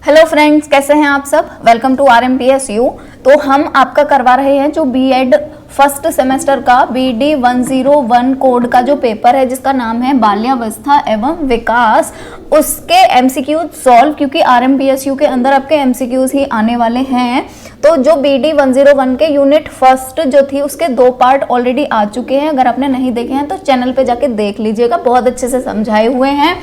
Hello friends, कैसे हैं आप सब। Welcome to RMPSU। तो हम आपका करवा रहे हैं जो बीएड फर्स्ट सेमेस्टर का BD 101 कोड का जो पेपर है जिसका नाम है बाल्यावस्था एवं विकास, उसके MCQ सॉल्व, क्योंकि RMPSU के अंदर आपके MCQs ही आने वाले हैं। तो जो BD 101 के यूनिट फर्स्ट जो थी उसके 2 पार्ट ऑलरेडी आ चुके हैं। अगर आपने नहीं देखे हैं तो चैनल पे जाके देख लीजिएगा, बहुत अच्छे से समझाए हुए हैं।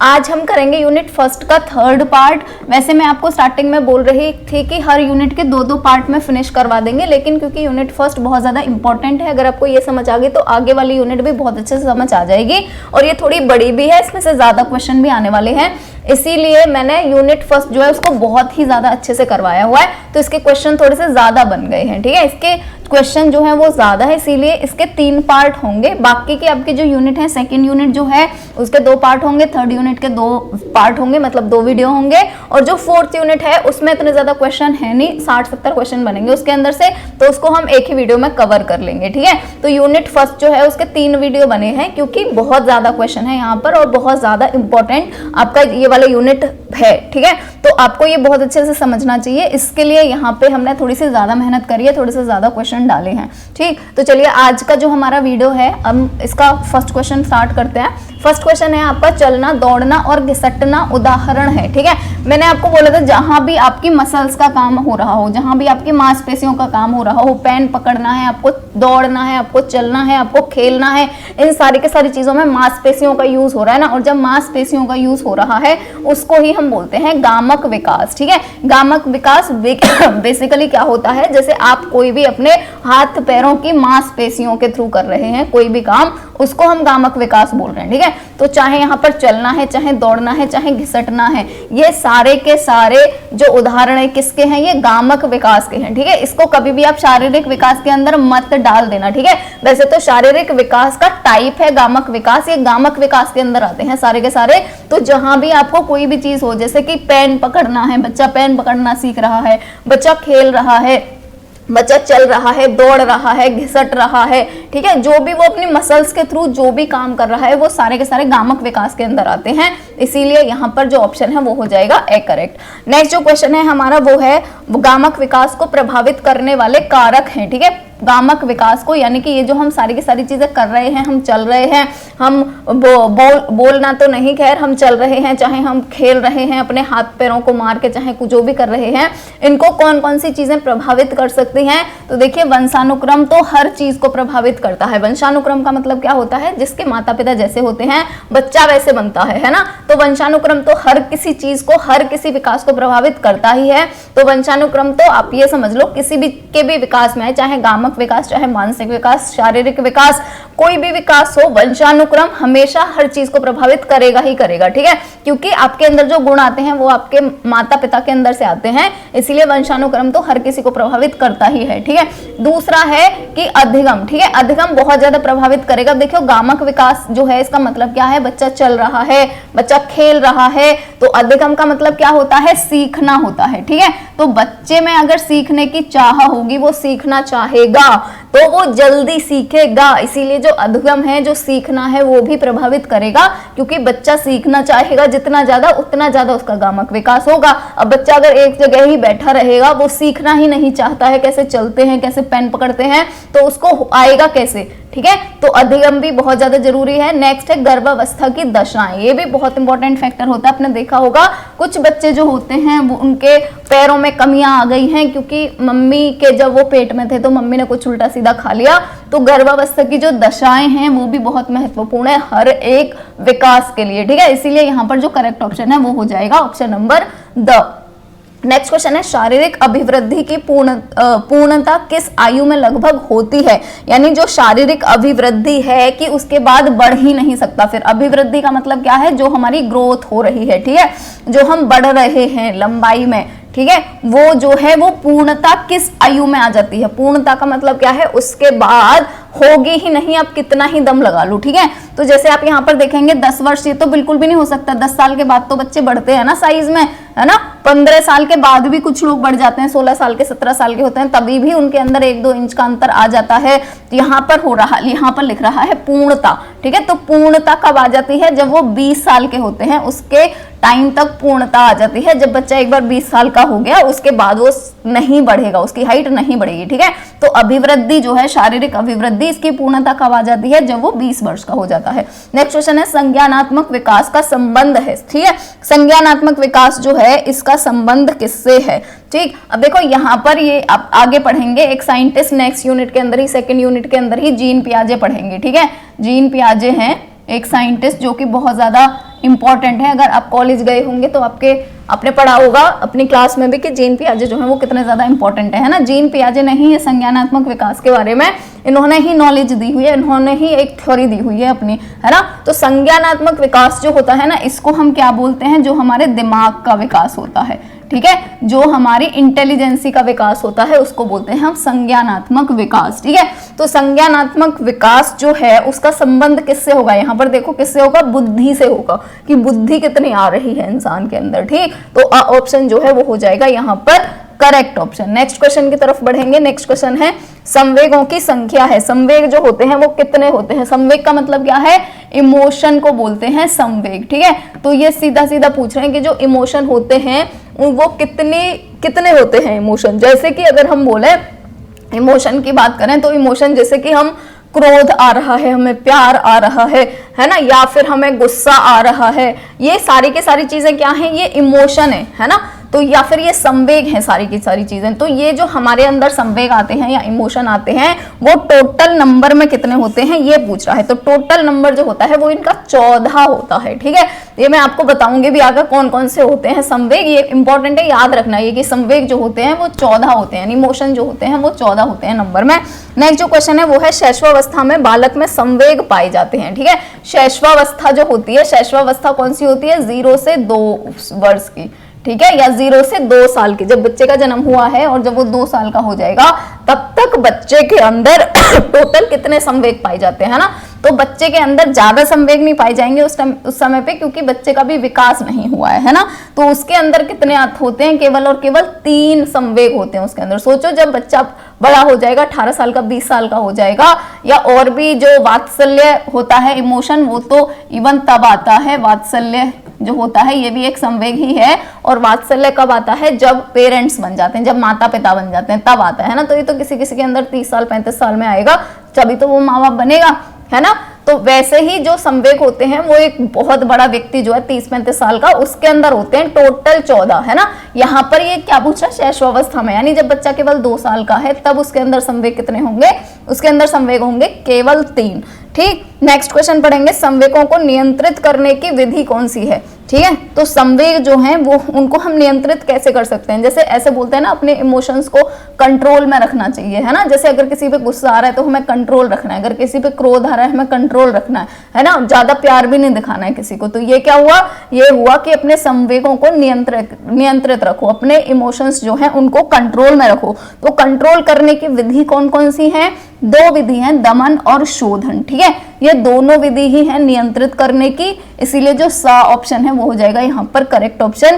आज हम करेंगे यूनिट फर्स्ट का 3rd पार्ट। वैसे मैं आपको स्टार्टिंग में बोल रही थी कि हर यूनिट के 2-2 पार्ट में फिनिश करवा देंगे, लेकिन क्योंकि यूनिट फर्स्ट बहुत ज़्यादा इंपॉर्टेंट है, अगर आपको ये समझ आ गई तो आगे वाली यूनिट भी बहुत अच्छे से समझ आ जाएगी। और ये थोड़ी बड़ी भी है, इसमें से ज़्यादा क्वेश्चन भी आने वाले हैं, इसीलिए मैंने यूनिट फर्स्ट जो है उसको बहुत ही ज़्यादा अच्छे से करवाया हुआ है। तो इसके क्वेश्चन थोड़े से ज़्यादा बन गए हैं, ठीक है। इसके क्वेश्चन जो है वो ज़्यादा है, इसीलिए इसके 3 पार्ट होंगे। बाकी के आपके जो यूनिट है, सेकंड यूनिट जो है उसके 2 पार्ट होंगे, थर्ड यूनिट के 2 पार्ट होंगे, मतलब 2 वीडियो होंगे। और जो 4th यूनिट है उसमें इतने ज़्यादा क्वेश्चन है नहीं, 60-70 क्वेश्चन बनेंगे उसके अंदर से, तो उसको हम एक ही वीडियो में कवर कर लेंगे, ठीक है। तो यूनिट फर्स्ट जो है उसके 3 वीडियो बने हैं, क्योंकि बहुत ज़्यादा क्वेश्चन है यहाँ पर और बहुत ज़्यादा इंपॉर्टेंट आपका ये वाला यूनिट है, ठीक है। तो आपको ये बहुत अच्छे से समझना चाहिए, इसके लिए यहाँ पे हमने थोड़ी सी ज़्यादा मेहनत करी है, थोड़े से ज़्यादा क्वेश्चन डाले हैं, ठीक। तो चलिए आज का जो हमारा वीडियो है, हम इसका फर्स्ट क्वेश्चन स्टार्ट करते हैं। फर्स्ट क्वेश्चन है आपका चलना, दौड़ना और घिसटना उदाहरण है, ठीक है। मैंने आपको बोला था जहां भी आपकी मसल्स का काम हो रहा हो, जहां भी आपकी मांसपेशियों का काम हो रहा हो, पेन पकड़ना है आपको, दौड़ना है आपको, चलना है आपको, खेलना है, इन सारी के सारी चीजों में मांसपेशियों का यूज हो रहा है ना। और जब मांसपेशियों का यूज हो रहा है उसको ही हम बोलते हैं गामक विकास, ठीक है। गामक विकास बेसिकली क्या होता है, जैसे आप कोई भी अपने हाथ पैरों की मांसपेशियों के थ्रू कर रहे हैं कोई भी काम, उसको हम गामक विकास बोल रहे हैं, ठीक है। तो चाहे यहाँ पर चलना है, चाहे दौड़ना है, चाहे घिसटना है, ये सारे के सारे जो उदाहरण है किसके हैं, ये गामक विकास के हैं, ठीक है। इसको कभी भी आप शारीरिक विकास के अंदर मत डाल देना, ठीक है। वैसे तो शारीरिक विकास का टाइप है गामक विकास, ये गामक विकास के अंदर आते हैं सारे के सारे। तो जहां भी आपको कोई भी चीज हो, जैसे कि पेन पकड़ना है, बच्चा पेन पकड़ना सीख रहा है, बच्चा खेल रहा है, बच्चा चल रहा है, दौड़ रहा है, घिसट रहा है, ठीक है, जो भी वो अपनी मसल्स के थ्रू जो भी काम कर रहा है वो सारे के सारे गामक विकास के अंदर आते हैं, इसीलिए यहाँ पर जो ऑप्शन है वो हो जाएगा ए करेक्ट। नेक्स्ट जो क्वेश्चन है हमारा वो है गामक विकास को प्रभावित करने वाले कारक हैं, ठीक है। गामक विकास को, यानी कि ये जो हम सारी की सारी चीजें कर रहे हैं, हम चल रहे हैं, हम बोलना तो नहीं, खैर हम चल रहे हैं, चाहे हम खेल रहे हैं अपने हाथ पैरों को मार के, चाहे कुछ जो भी कर रहे हैं, इनको कौन कौन सी चीजें प्रभावित कर सकती हैं। तो देखिए वंशानुक्रम तो हर चीज को प्रभावित करता है। वंशानुक्रम का मतलब क्या होता है, जिसके माता पिता जैसे होते हैं बच्चा वैसे बनता है ना। तो वंशानुक्रम तो हर किसी चीज को, हर किसी विकास को प्रभावित करता ही है। तो वंशानुक्रम तो आप ये समझ लो किसी भी के भी विकास में है, चाहे गामक विकास, चाहे मानसिक विकास, शारीरिक विकास, कोई भी विकास हो, वंशानुक्रम हमेशा हर चीज को प्रभावित करेगा ही करेगा, ठीक है। क्योंकि आपके अंदर जो गुण आते हैं वो आपके माता पिता के अंदर से आते हैं, इसीलिए वंशानुक्रम तो हर किसी को प्रभावित करता ही है, ठीक है। दूसरा है कि अधिगम, ठीक है, अधिगम बहुत ज्यादा प्रभावित करेगा। देखियो गामक विकास जो है इसका मतलब क्या है, बच्चा चल रहा है, बच्चा खेल रहा है, तो अधिगम का मतलब क्या होता है, सीखना होता है, ठीक है। तो बच्चे में अगर सीखने की चाह होगी, वो सीखना चाहेगा तो वो जल्दी सीखेगा, इसीलिए जो अधिगम है, जो सीखना है, वो भी प्रभावित करेगा, क्योंकि बच्चा सीखना चाहेगा जितना ज्यादा उतना ज्यादा उसका गामक विकास होगा। अब बच्चा अगर एक जगह ही बैठा रहेगा, वो सीखना ही नहीं चाहता है कैसे चलते हैं, कैसे पेन पकड़ते हैं, तो उसको आएगा कैसे, ठीक है। तो अधिगम भी बहुत ज्यादा जरूरी है। नेक्स्ट है गर्भावस्था की दशाएं, ये भी बहुत इंपॉर्टेंट फैक्टर होता है। आपने देखा होगा कुछ बच्चे जो होते हैं वो उनके पैरों में कमियां आ गई हैं, क्योंकि मम्मी के जब वो पेट में थे तो मम्मी ने कुछ उल्टा सीधा खा लिया। तो गर्भावस्था की जो दशाएं हैं वो भी बहुत महत्वपूर्ण है हर एक विकास के लिए, ठीक है। इसीलिए यहाँ पर जो करेक्ट ऑप्शन है वो हो जाएगा option number the. Next question है शारीरिक अभिवृद्धि की पूर्णता किस आयु में लगभग होती है, यानी जो शारीरिक अभिवृद्धि है कि उसके बाद बढ़ ही नहीं सकता। फिर अभिवृद्धि का मतलब क्या है, जो हमारी ग्रोथ हो रही है, ठीक है, जो हम बढ़ रहे हैं लंबाई में, ठीक है, वो जो है वो पूर्णता किस आयु में आ जाती है। पूर्णता का मतलब क्या है, उसके बाद होगी ही नहीं, आप कितना ही दम लगा लो, ठीक है। तो जैसे आप यहाँ पर देखेंगे 10 वर्ष, ये तो बिल्कुल भी नहीं हो सकता। 10 साल के बाद तो बच्चे बढ़ते हैं ना साइज में, है ना। 15 साल के बाद भी कुछ लोग बढ़ जाते हैं, 16 साल के 17 साल के होते हैं, तभी भी उनके अंदर 1-2 इंच का अंतर आ जाता है। तो यहाँ पर हो रहा, यहाँ पर लिख रहा है पूर्णता, ठीक है। तो पूर्णता कब आ जाती है, जब वो 20 साल के होते हैं, उसके टाइम तक पूर्णता आ जाती है। जब बच्चा एक बार 20 साल का हो गया उसके बाद वो नहीं बढ़ेगा, उसकी हाइट नहीं बढ़ेगी, ठीक है। तो अभिवृद्धि जो है, शारीरिक अभिवृद्धि, इसकी पूर्णता कब आ जाती है? जब वो 20 वर्ष का हो जाता है। नेक्स्ट क्वेश्चन है संज्ञानात्मक विकास का संबंध है, ठीक है। संज्ञानात्मक विकास जो है इसका संबंध किससे है? ठीक, अब देखो यहाँ पर ये आप आगे पढ़ेंगे, एक साइंटिस्ट नेक्स्ट यूनिट के अंदर ही, सेकंड यूनिट के अंदर ही जीन पियाजे पढ़ेंगे, ठीक है। जीन पियाजे हैं एक साइंटिस्ट जो कि बहुत ज्यादा इंपॉर्टेंट है। अगर आप कॉलेज गए होंगे तो आपने पढ़ा होगा अपनी क्लास में भी कि जीन पियाजे जो है वो कितने ज्यादा इंपॉर्टेंट है ना। जीन पियाजे ने ही संज्ञानात्मक विकास के बारे में इन्होंने ही नॉलेज दी हुई है, इन्होंने ही एक थ्योरी दी हुई है अपनी, है ना। तो संज्ञानात्मक विकास जो होता है ना, इसको हम क्या बोलते हैं? जो हमारे दिमाग का विकास होता है, ठीक है, जो हमारी इंटेलिजेंसी का विकास होता है उसको बोलते हैं हम संज्ञानात्मक विकास, ठीक है। तो संज्ञानात्मक विकास जो है उसका संबंध किससे होगा? यहाँ पर देखो किससे होगा? बुद्धि से होगा, कि बुद्धि कितनी आ रही है इंसान के अंदर, ठीक। तो ऑप्शन जो है वो हो जाएगा यहाँ पर करेक्ट ऑप्शन। नेक्स्ट क्वेश्चन की तरफ बढ़ेंगे। नेक्स्ट क्वेश्चन है संवेगों की संख्या है। संवेग जो होते हैं वो कितने होते हैं? संवेग का मतलब क्या है? इमोशन को बोलते हैं संवेग, ठीक है। तो ये सीधा सीधा पूछ रहे हैं कि जो इमोशन होते हैं वो कितने होते हैं इमोशन। जैसे कि अगर हम बोले इमोशन की बात करें तो इमोशन जैसे कि हम क्रोध आ रहा है, हमें प्यार आ रहा है ना, या फिर हमें गुस्सा आ रहा है, ये सारी की सारी चीजें क्या हैं? ये इमोशन है ना। तो या फिर ये संवेग है सारी की सारी चीजें। तो ये जो हमारे अंदर संवेग आते हैं या इमोशन आते हैं वो टोटल नंबर में कितने होते हैं ये पूछ रहा है। तो टोटल नंबर जो होता है वो इनका 14 होता है, ठीक है। ये मैं आपको बताऊंगी भी आगे कौन कौन से होते हैं संवेग। ये इंपॉर्टेंट है, याद रखना ये कि संवेग जो होते हैं वो 14 होते हैं, इमोशन जो होते हैं वो 14 होते हैं नंबर में। नेक्स्ट जो क्वेश्चन है वो है शैशवावस्था में बालक में संवेग पाए जाते हैं, ठीक है। शैशवावस्था जो होती है, शैशवावस्था कौन सी होती है? 0 से 2 वर्ष की, ठीक है, या 0 से 2 साल की। जब बच्चे का जन्म हुआ है और जब वो 2 साल का हो जाएगा तब तक बच्चे के अंदर टोटल कितने संवेग पाए जाते हैं ना। तो बच्चे के अंदर ज्यादा संवेग नहीं पाए जाएंगे उस समय पे, क्योंकि बच्चे का भी विकास नहीं हुआ है ना। तो उसके अंदर कितने होते हैं? केवल और केवल 3 संवेग होते हैं उसके अंदर। सोचो जब बच्चा बड़ा हो जाएगा, 18 साल का, 20 साल का हो जाएगा, या और भी जो वात्सल्य होता है इमोशन वो तो इवन तब आता है, वात्सल्य जो होता है ये भी एक संवेग ही है। और वात्सल्य कब आता है? जब पेरेंट्स बन जाते हैं, जब माता पिता बन जाते हैं तब आता है ना। तो ये तो किसी किसी के अंदर 30 साल 35 साल में आएगा, तभी तो वो माँ बाप बनेगा, है ना। तो वैसे ही जो संवेग होते हैं वो एक बहुत बड़ा व्यक्ति जो है 30-35 साल का, उसके अंदर होते हैं टोटल 14, है ना। यहाँ पर ये क्या पूछ रहा है? शैशवावस्था में, यानी जब बच्चा केवल 2 साल का है तब उसके अंदर संवेग कितने होंगे? उसके अंदर संवेग होंगे केवल 3, ठीक। नेक्स्ट क्वेश्चन पढ़ेंगे संवेगों को नियंत्रित करने की विधि कौन सी है, ठीक है। तो संवेग जो हैं वो उनको हम नियंत्रित कैसे कर सकते हैं? जैसे ऐसे बोलते हैं ना, अपने इमोशंस को कंट्रोल में रखना चाहिए, है ना। जैसे अगर किसी पे गुस्सा आ रहा है तो हमें कंट्रोल रखना है, अगर किसी पे क्रोध आ रहा है हमें कंट्रोल रखना है ना। ज्यादा प्यार भी नहीं दिखाना है किसी को। तो ये क्या हुआ? ये हुआ कि अपने संवेगों को नियंत्रित रखो, अपने इमोशंस जो है उनको कंट्रोल में रखो। तो कंट्रोल करने की विधि कौन कौन सी है? 2 विधि हैं, दमन और शोधन, ठीक है। ये दोनों विधि ही है नियंत्रित करने की, इसीलिए जो सा ऑप्शन है वो हो जाएगा यहाँ पर करेक्ट ऑप्शन,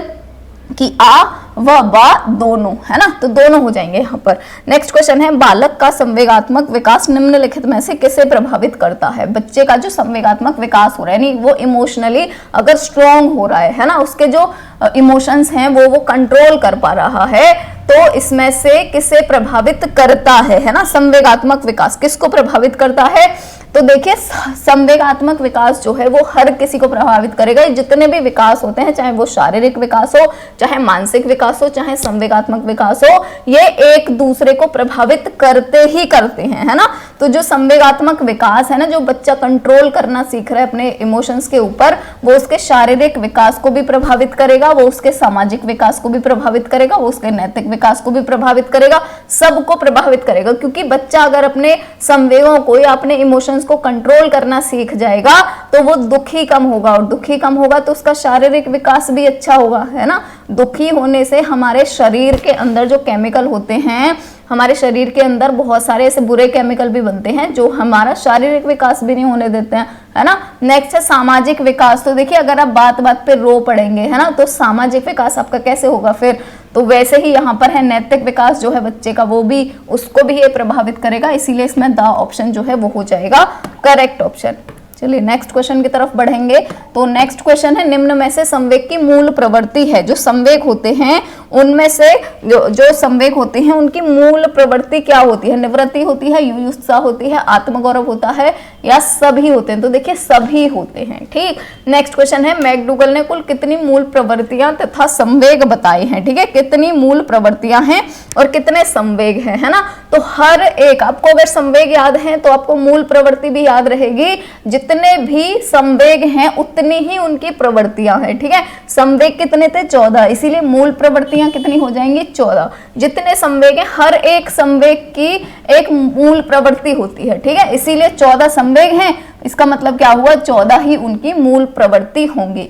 कि आ व बा दोनों, है ना। तो दोनों हो जाएंगे यहाँ पर। नेक्स्ट क्वेश्चन है बालक का संवेगात्मक विकास निम्नलिखित में से किसे प्रभावित करता है? बच्चे का जो संवेगात्मक विकास हो रहा है, यानी वो इमोशनली अगर स्ट्रॉन्ग हो रहा है ना, उसके जो इमोशंस हैं वो कंट्रोल कर पा रहा है, तो इसमें से किसे प्रभावित करता है ना। संवेगात्मक विकास किसको प्रभावित करता है? तो देखिए संवेगात्मक विकास जो है वो हर किसी को प्रभावित करेगा। जितने भी विकास होते हैं, चाहे वो शारीरिक विकास हो, चाहे मानसिक विकास हो, चाहे संवेगात्मक विकास हो, ये एक दूसरे को प्रभावित करते ही करते हैं, है ना। तो जो संवेगात्मक विकास है ना, जो बच्चा कंट्रोल करना सीख रहा है अपने इमोशंस के ऊपर, वो उसके शारीरिक विकास को भी प्रभावित करेगा, वो उसके सामाजिक विकास को भी प्रभावित करेगा, वो उसके नैतिक विकास को भी प्रभावित करेगा, सबको प्रभावित करेगा। क्योंकि बच्चा अगर अपने संवेगों को या अपने इमोशंस को कंट्रोल करना सीख जाएगा तो वो दुखी कम होगा, और दुखी कम होगा तो उसका शारीरिक विकास भी अच्छा होगा, है ना। दुखी होने से हमारे शरीर के अंदर जो केमिकल होते हैं, हमारे शरीर के अंदर बहुत सारे ऐसे बुरे केमिकल भी बनते हैं जो हमारा शारीरिक विकास भी नहीं होने देते हैं, है ना। नेक्स्ट है सामाजिक विकास। तो देखिए अगर आप बात बात पे रो पड़ेंगे, है ना, तो सामाजिक विकास आपका कैसे होगा फिर? तो वैसे ही यहाँ पर है नैतिक विकास जो है बच्चे का, वो भी उसको भी ये प्रभावित करेगा, इसीलिए इसमें द ऑप्शन जो है वो हो जाएगा करेक्ट ऑप्शन। चलिए नेक्स्ट क्वेश्चन की तरफ बढ़ेंगे। तो नेक्स्ट क्वेश्चन है, निम्न में से संवेग की मूल प्रवृत्ति है। जो संवेग होते हैं उनमें से जो संवेग होते हैं उनकी मूल प्रवृत्ति क्या होती है? निवृत्ति होती है, युयुत्सा होती है, आत्मगौरव होता है, या सभी होते हैं? तो देखिए सभी होते हैं। ठीक, नेक्स्ट क्वेश्चन है, मैकडूगल ने कुल कितनी मूल प्रवृत्तियां तथा संवेग बताए हैं? ठीक है, कितनी मूल प्रवृत्तियां हैं और कितने संवेग हैं, है ना? तो हर एक, आपको अगर संवेग याद है तो आपको मूल प्रवृत्ति भी याद रहेगी। जितने भी संवेग हैं उतनी ही उनकी प्रवृत्तियां हैं। ठीक है, संवेग कितने थे? 14, इसीलिए मूल प्रवृत्तियां कितनी हो जाएंगी? 14। जितने संवेग हैं हर एक संवेग की एक मूल प्रवृत्ति होती है। ठीक है, इसीलिए 14 संवेग हैं, इसका मतलब क्या हुआ? 14 ही उनकी मूल प्रवृत्ति होंगी।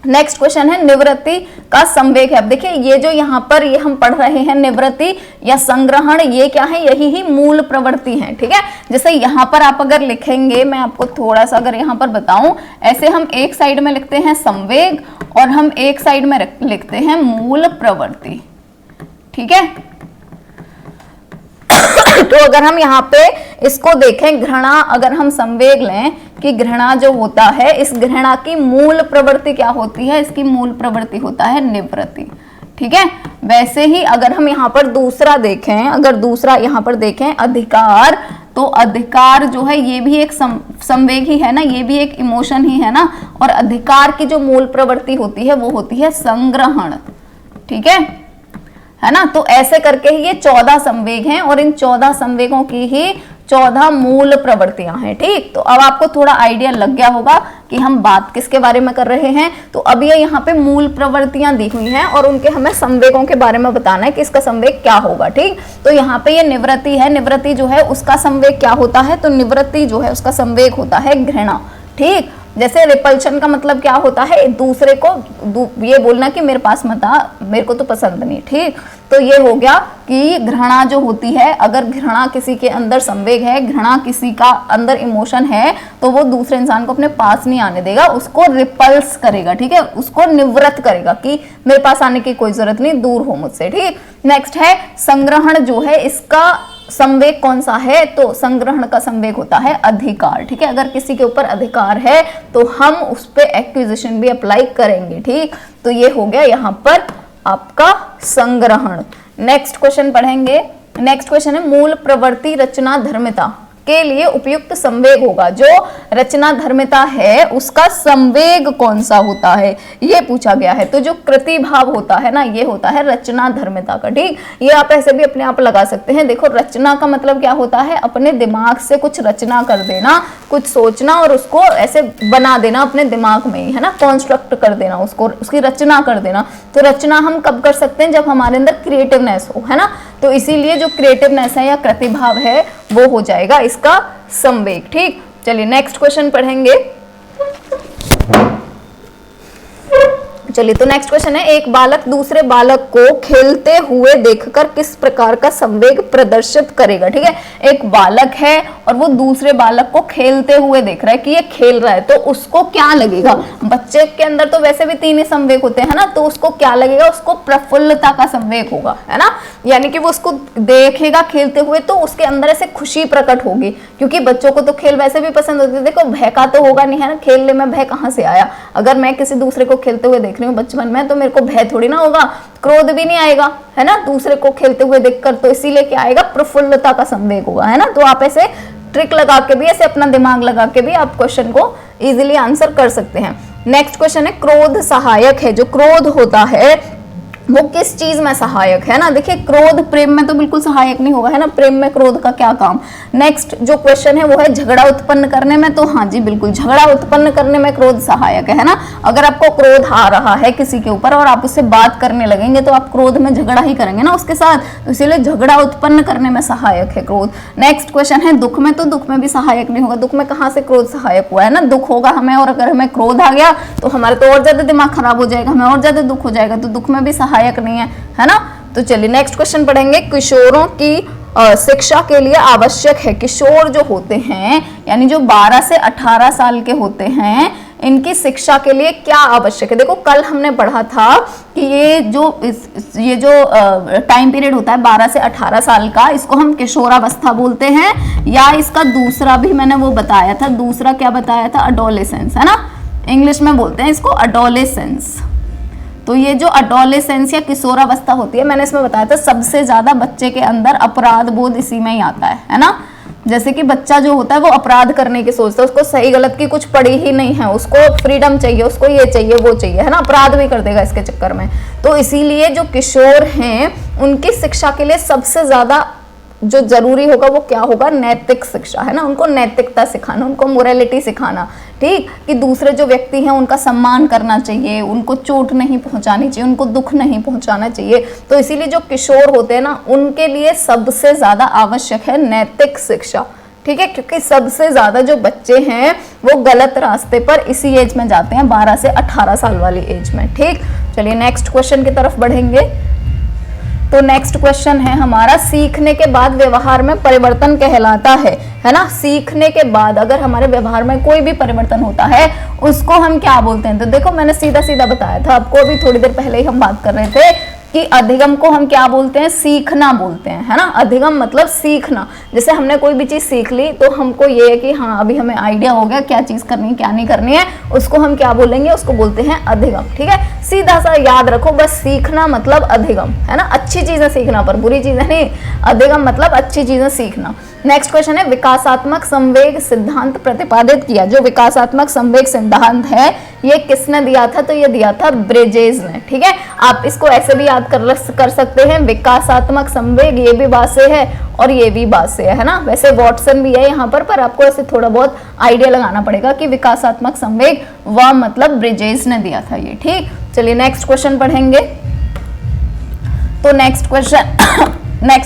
नेक्स्ट क्वेश्चन है, निवृत्ति का संवेग है। अब देखिए ये जो यहाँ पर ये हम पढ़ रहे हैं निवृत्ति या संग्रहण, ये क्या है? यही ही मूल प्रवृत्ति है। ठीक है, जैसे यहाँ पर आप अगर लिखेंगे, मैं आपको थोड़ा सा अगर यहाँ पर बताऊं, ऐसे हम एक साइड में लिखते हैं संवेग और हम एक साइड में लिखते हैं मूल प्रवृत्ति। ठीक है, तो अगर हम यहाँ पे इसको देखें, घृणा, अगर हम संवेग लें कि घृणा जो होता है, इस घृणा की मूल प्रवृत्ति क्या होती है? इसकी मूल प्रवृत्ति होता है निवृत्ति। ठीक है, वैसे ही अगर हम यहाँ पर दूसरा देखें, अगर दूसरा यहाँ पर देखें अधिकार, तो अधिकार जो है ये भी एक संवेग ही है ना, ये भी एक इमोशन ही है ना, और अधिकार की जो मूल प्रवृत्ति होती है वो होती है संग्रहण। ठीक है ना? तो ऐसे करके ही ये 14 संवेग हैं और इन 14 संवेगों की ही 14 मूल प्रवृत्तियां हैं। ठीक, तो अब आपको थोड़ा आइडिया लग गया होगा कि हम बात किसके बारे में कर रहे हैं। तो अब ये यहाँ पे मूल प्रवृत्तियां दी हुई हैं और उनके हमें संवेगों के बारे में बताना है कि इसका संवेग क्या होगा। ठीक, तो यहाँ पे ये निवृत्ति है, निवृत्ति जो है उसका संवेग क्या होता है? तो निवृत्ति जो है उसका संवेग होता है घृणा। ठीक, जैसे रिपल्शन का मतलब क्या होता है? दूसरे को ये बोलना कि मेरे पास मत आ, मेरे को तो पसंद नहीं। ठीक, तो ये हो गया कि घृणा जो होती है, अगर घृणा किसी के अंदर संवेग है, घृणा किसी का अंदर इमोशन है, तो वो दूसरे इंसान को अपने पास नहीं आने देगा, उसको रिपल्स करेगा। ठीक है, उसको निवृत्त करेगा कि मेरे पास आने की कोई जरूरत नहीं, दूर हो मुझसे। ठीक, नेक्स्ट है संग्रहण जो है, इसका संवेग कौन सा है? तो संग्रहण का संवेग होता है अधिकार। ठीक है, अगर किसी के ऊपर अधिकार है तो हम उस पर एक्विजिशन भी अप्लाई करेंगे। ठीक, तो ये हो गया यहाँ पर आपका संग्रहण। नेक्स्ट क्वेश्चन पढ़ेंगे। नेक्स्ट क्वेश्चन है, मूल प्रवृत्ति रचना धर्मिता के लिए उपयुक्त संवेग होगा। जो रचना धर्मिता है उसका संवेग कौन सा होता है, ये पूछा गया है। तो जो कृति भाव होता है ना, ये होता है रचना धर्मिता का। ठीक, ये आप ऐसे भी अपने आप लगा सकते हैं। देखो रचना का मतलब क्या होता है? अपने दिमाग से कुछ रचना कर देना, कुछ सोचना और उसको ऐसे बना देना अपने दिमाग में ही, है ना, कॉन्स्ट्रक्ट कर देना उसको, उसकी रचना कर देना। तो रचना हम कब कर सकते हैं? जब हमारे अंदर क्रिएटिवनेस हो, है ना। तो इसीलिए जो क्रिएटिवनेस है या प्रतिभाव है वो हो जाएगा इसका संवेग। ठीक, चलिए नेक्स्ट क्वेश्चन पढ़ेंगे। चलिए, तो नेक्स्ट क्वेश्चन है, एक बालक दूसरे बालक को खेलते हुए देखकर किस प्रकार का संवेग प्रदर्शित करेगा? ठीक है, एक बालक है और वो दूसरे बालक को खेलते हुए देख रहा है कि ये खेल रहा है, तो उसको क्या लगेगा? बच्चे के अंदर तो वैसे भी 3 ही संवेग होते हैं ना, तो उसको क्या लगेगा? उसको प्रफुल्लता का संवेग होगा, है ना, यानी कि वो उसको देखेगा खेलते हुए तो उसके अंदर ऐसे खुशी प्रकट होगी, क्योंकि बच्चों को तो खेल वैसे भी पसंद होती है। देखो भय का तो होगा नहीं, है ना, खेलने में भय कहाँ से आया? अगर मैं किसी दूसरे को खेलते हुए देख बचपन में तो मेरे को भय थोड़ी ना होगा, क्रोध भी नहीं आएगा, है ना, दूसरे को खेलते हुए देखकर। तो इसीलिए क्या आएगा? प्रफुल्लता का संवेग होगा, है ना। तो आप ऐसे ट्रिक लगा के भी, ऐसे अपना दिमाग लगा के भी आप क्वेश्चन को इजीली आंसर कर सकते हैं। नेक्स्ट क्वेश्चन है, क्रोध सहायक है। जो क्रोध होता है वो किस चीज में सहायक है ना? देखिए क्रोध प्रेम में तो बिल्कुल सहायक नहीं होगा, है ना, प्रेम में क्रोध का क्या काम। नेक्स्ट जो क्वेश्चन है वो है झगड़ा उत्पन्न करने में। तो हाँ जी बिल्कुल, झगड़ा उत्पन्न करने में क्रोध सहायक है ना। अगर आपको क्रोध आ रहा है किसी के ऊपर और आप उससे बात करने लगेंगे तो आप क्रोध में झगड़ा ही करेंगे ना उसके साथ, तो इसीलिए झगड़ा उत्पन्न करने में सहायक है क्रोध। नेक्स्ट क्वेश्चन है दुख में। तो दुख में भी सहायक नहीं होगा, दुख में कहाँ से क्रोध सहायक हुआ, है ना। दुख होगा हमें और अगर हमें क्रोध आ गया तो हमारा तो और ज्यादा दिमाग खराब हो जाएगा, हमें और ज्यादा दुख हो जाएगा, तो दुख में भी सहायक नहीं है ना। तो चलिए नेक्स्ट क्वेश्चन पढ़ेंगे। किशोरों की शिक्षा के लिए आवश्यक है। किशोर जो होते हैं यानी जो 12 से 18 साल के होते हैं, इनकी शिक्षा के लिए क्या आवश्यक है। देखो कल हमने पढ़ा था कि ये जो टाइम पीरियड होता है 12 से 18 साल का, इसको हम किशोरावस्था बोलते हैं, या इसका दूसरा भी मैंने वो बताया था, दूसरा क्या बताया था, अडोलेसेंस, है ना, इंग्लिश में बोलते हैं इसको अडोलेसेंस। तो ये जो अडोलेसेंस या किशोरावस्था होती है, मैंने इसमें बताया था सबसे ज्यादा बच्चे के अंदर अपराध बोध इसी में ही आता है ना। जैसे कि बच्चा जो होता है वो अपराध करने की सोचता है, उसको सही गलत की कुछ पड़ी ही नहीं है, उसको फ्रीडम चाहिए, उसको ये चाहिए वो चाहिए, है ना, अपराध भी कर देगा इसके चक्कर में। तो इसीलिए जो किशोर हैं उनकी शिक्षा के लिए सबसे ज्यादा जो जरूरी होगा वो क्या होगा, नैतिक शिक्षा, है ना, उनको नैतिकता सिखाना, उनको मोरालिटी सिखाना, ठीक, कि दूसरे जो व्यक्ति हैं उनका सम्मान करना चाहिए, उनको चोट नहीं पहुंचानी चाहिए, उनको दुख नहीं पहुंचाना चाहिए। तो इसीलिए जो किशोर होते हैं ना उनके लिए सबसे ज्यादा आवश्यक है नैतिक शिक्षा, ठीक है, क्योंकि सबसे ज्यादा जो बच्चे हैं वो गलत रास्ते पर इसी एज में जाते हैं, 12 से 18 साल वाली एज में, ठीक। चलिए नेक्स्ट क्वेश्चन की तरफ बढ़ेंगे। तो नेक्स्ट क्वेश्चन है हमारा, सीखने के बाद व्यवहार में परिवर्तन कहलाता है ना। सीखने के बाद अगर हमारे व्यवहार में कोई भी परिवर्तन होता है उसको हम क्या बोलते हैं। तो देखो मैंने सीधा सीधा बताया था आपको, अभी थोड़ी देर पहले ही हम बात कर रहे थे कि अधिगम को हम क्या बोलते हैं, सीखना बोलते हैं, है ना। अधिगम मतलब सीखना। जैसे हमने कोई भी चीज सीख ली तो हमको ये है कि हाँ अभी हमें आइडिया हो गया क्या चीज करनी है क्या नहीं करनी है, उसको हम क्या बोलेंगे, उसको बोलते हैं अधिगम, ठीक है। सीधा सा याद रखो बस, सीखना मतलब अधिगम, है ना, अच्छी चीजें सीखना पर बुरी चीजें नहीं, अधिगम मतलब अच्छी चीजें सीखना। नेक्स्ट क्वेश्चन है, विकासात्मक संवेग सिद्धांत प्रतिपादित किया। जो विकासात्मक संवेग सिद्धांत है ये किसने दिया था, तो ये दिया था ब्रिजेस ने, ठीक है। आप इसको ऐसे भी याद कर सकते हैं, विकासात्मक संवेग, ये भी बात से है और ये भी बात से है ना। वैसे वॉटसन भी है यहाँ पर आपको ऐसे थोड़ा बहुत आइडिया लगाना पड़ेगा कि विकासात्मक संवेग वह मतलब ब्रिजेस ने दिया था ये, ठीक। चलिए नेक्स्ट क्वेश्चन पढ़ेंगे। तो नेक्स्ट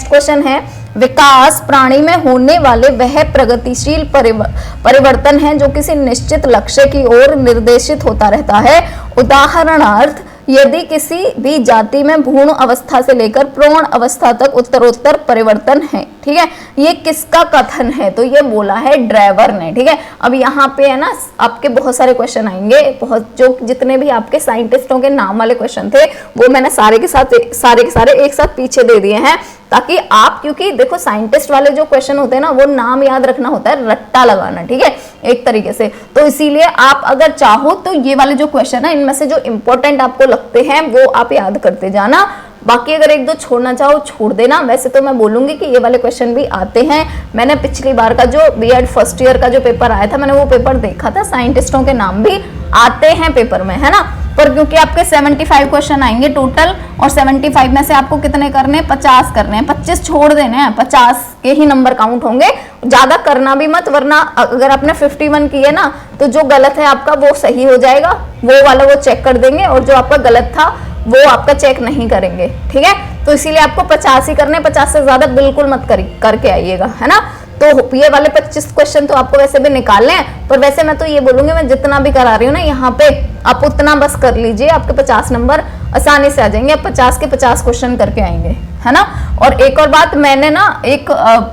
क्वेश्चन है, विकास प्राणी में होने वाले वह प्रगतिशील परिवर्तन है जो किसी निश्चित लक्ष्य की ओर निर्देशित होता रहता है। उदाहरणार्थ यदि किसी भी जाति में भ्रूण अवस्था से लेकर प्रौढ़ अवस्था तक उत्तरोत्तर परिवर्तन है, ठीक है। ये किसका कथन है, तो ये बोला है ड्राइवर ने, ठीक है। अब यहाँ पे है ना आपके बहुत सारे क्वेश्चन आएंगे, बहुत जो जितने भी आपके साइंटिस्टों के नाम वाले क्वेश्चन थे वो मैंने सारे के सारे एक साथ पीछे दे दिए हैं, ताकि आप, क्योंकि देखो साइंटिस्ट वाले जो क्वेश्चन होते हैं ना वो नाम याद रखना होता है, रट्टा लगाना, ठीक है, एक तरीके से। तो इसीलिए आप अगर चाहो तो ये वाले जो क्वेश्चन है इनमें से जो इंपॉर्टेंट आपको लगते हैं वो आप याद करते जाना, बाकी अगर एक दो छोड़ना चाहो छोड़ देना। वैसे तो मैं बोलूंगी कि ये वाले क्वेश्चन भी आते हैं। मैंने पिछली बार का जो बीएड फर्स्ट ईयर का जो पेपर आया था मैंने वो पेपर देखा था, साइंटिस्टों के नाम भी आते हैं पेपर में, है ना। पर क्योंकि आपके 75 क्वेश्चन आएंगे टोटल और 75 में से आपको कितने करने हैं, 50 करने हैं, 25 छोड़ देने हैं, 50 के ही नंबर काउंट होंगे, ज्यादा करना भी मत, वरना अगर आपने 51 किए ना तो जो गलत है आपका वो सही हो जाएगा, वो वाला वो चेक कर देंगे और जो आपका गलत था वो आपका चेक नहीं करेंगे, ठीक है। तो इसीलिए आपको 50 ही करने, 50 से ज्यादा बिल्कुल मत करके आइएगा, है ना। तो ये वाले 25 क्वेश्चन तो आपको वैसे भी निकालने हैं, पर वैसे मैं तो ये बोलूंगी मैं जितना भी करा रही हूँ ना यहाँ पे आप उतना बस कर लीजिए, आपके 50 नंबर आसानी से आ जाएंगे, आप 50 के 50 क्वेश्चन करके आएंगे, है ना। और एक और बात, मैंने ना एक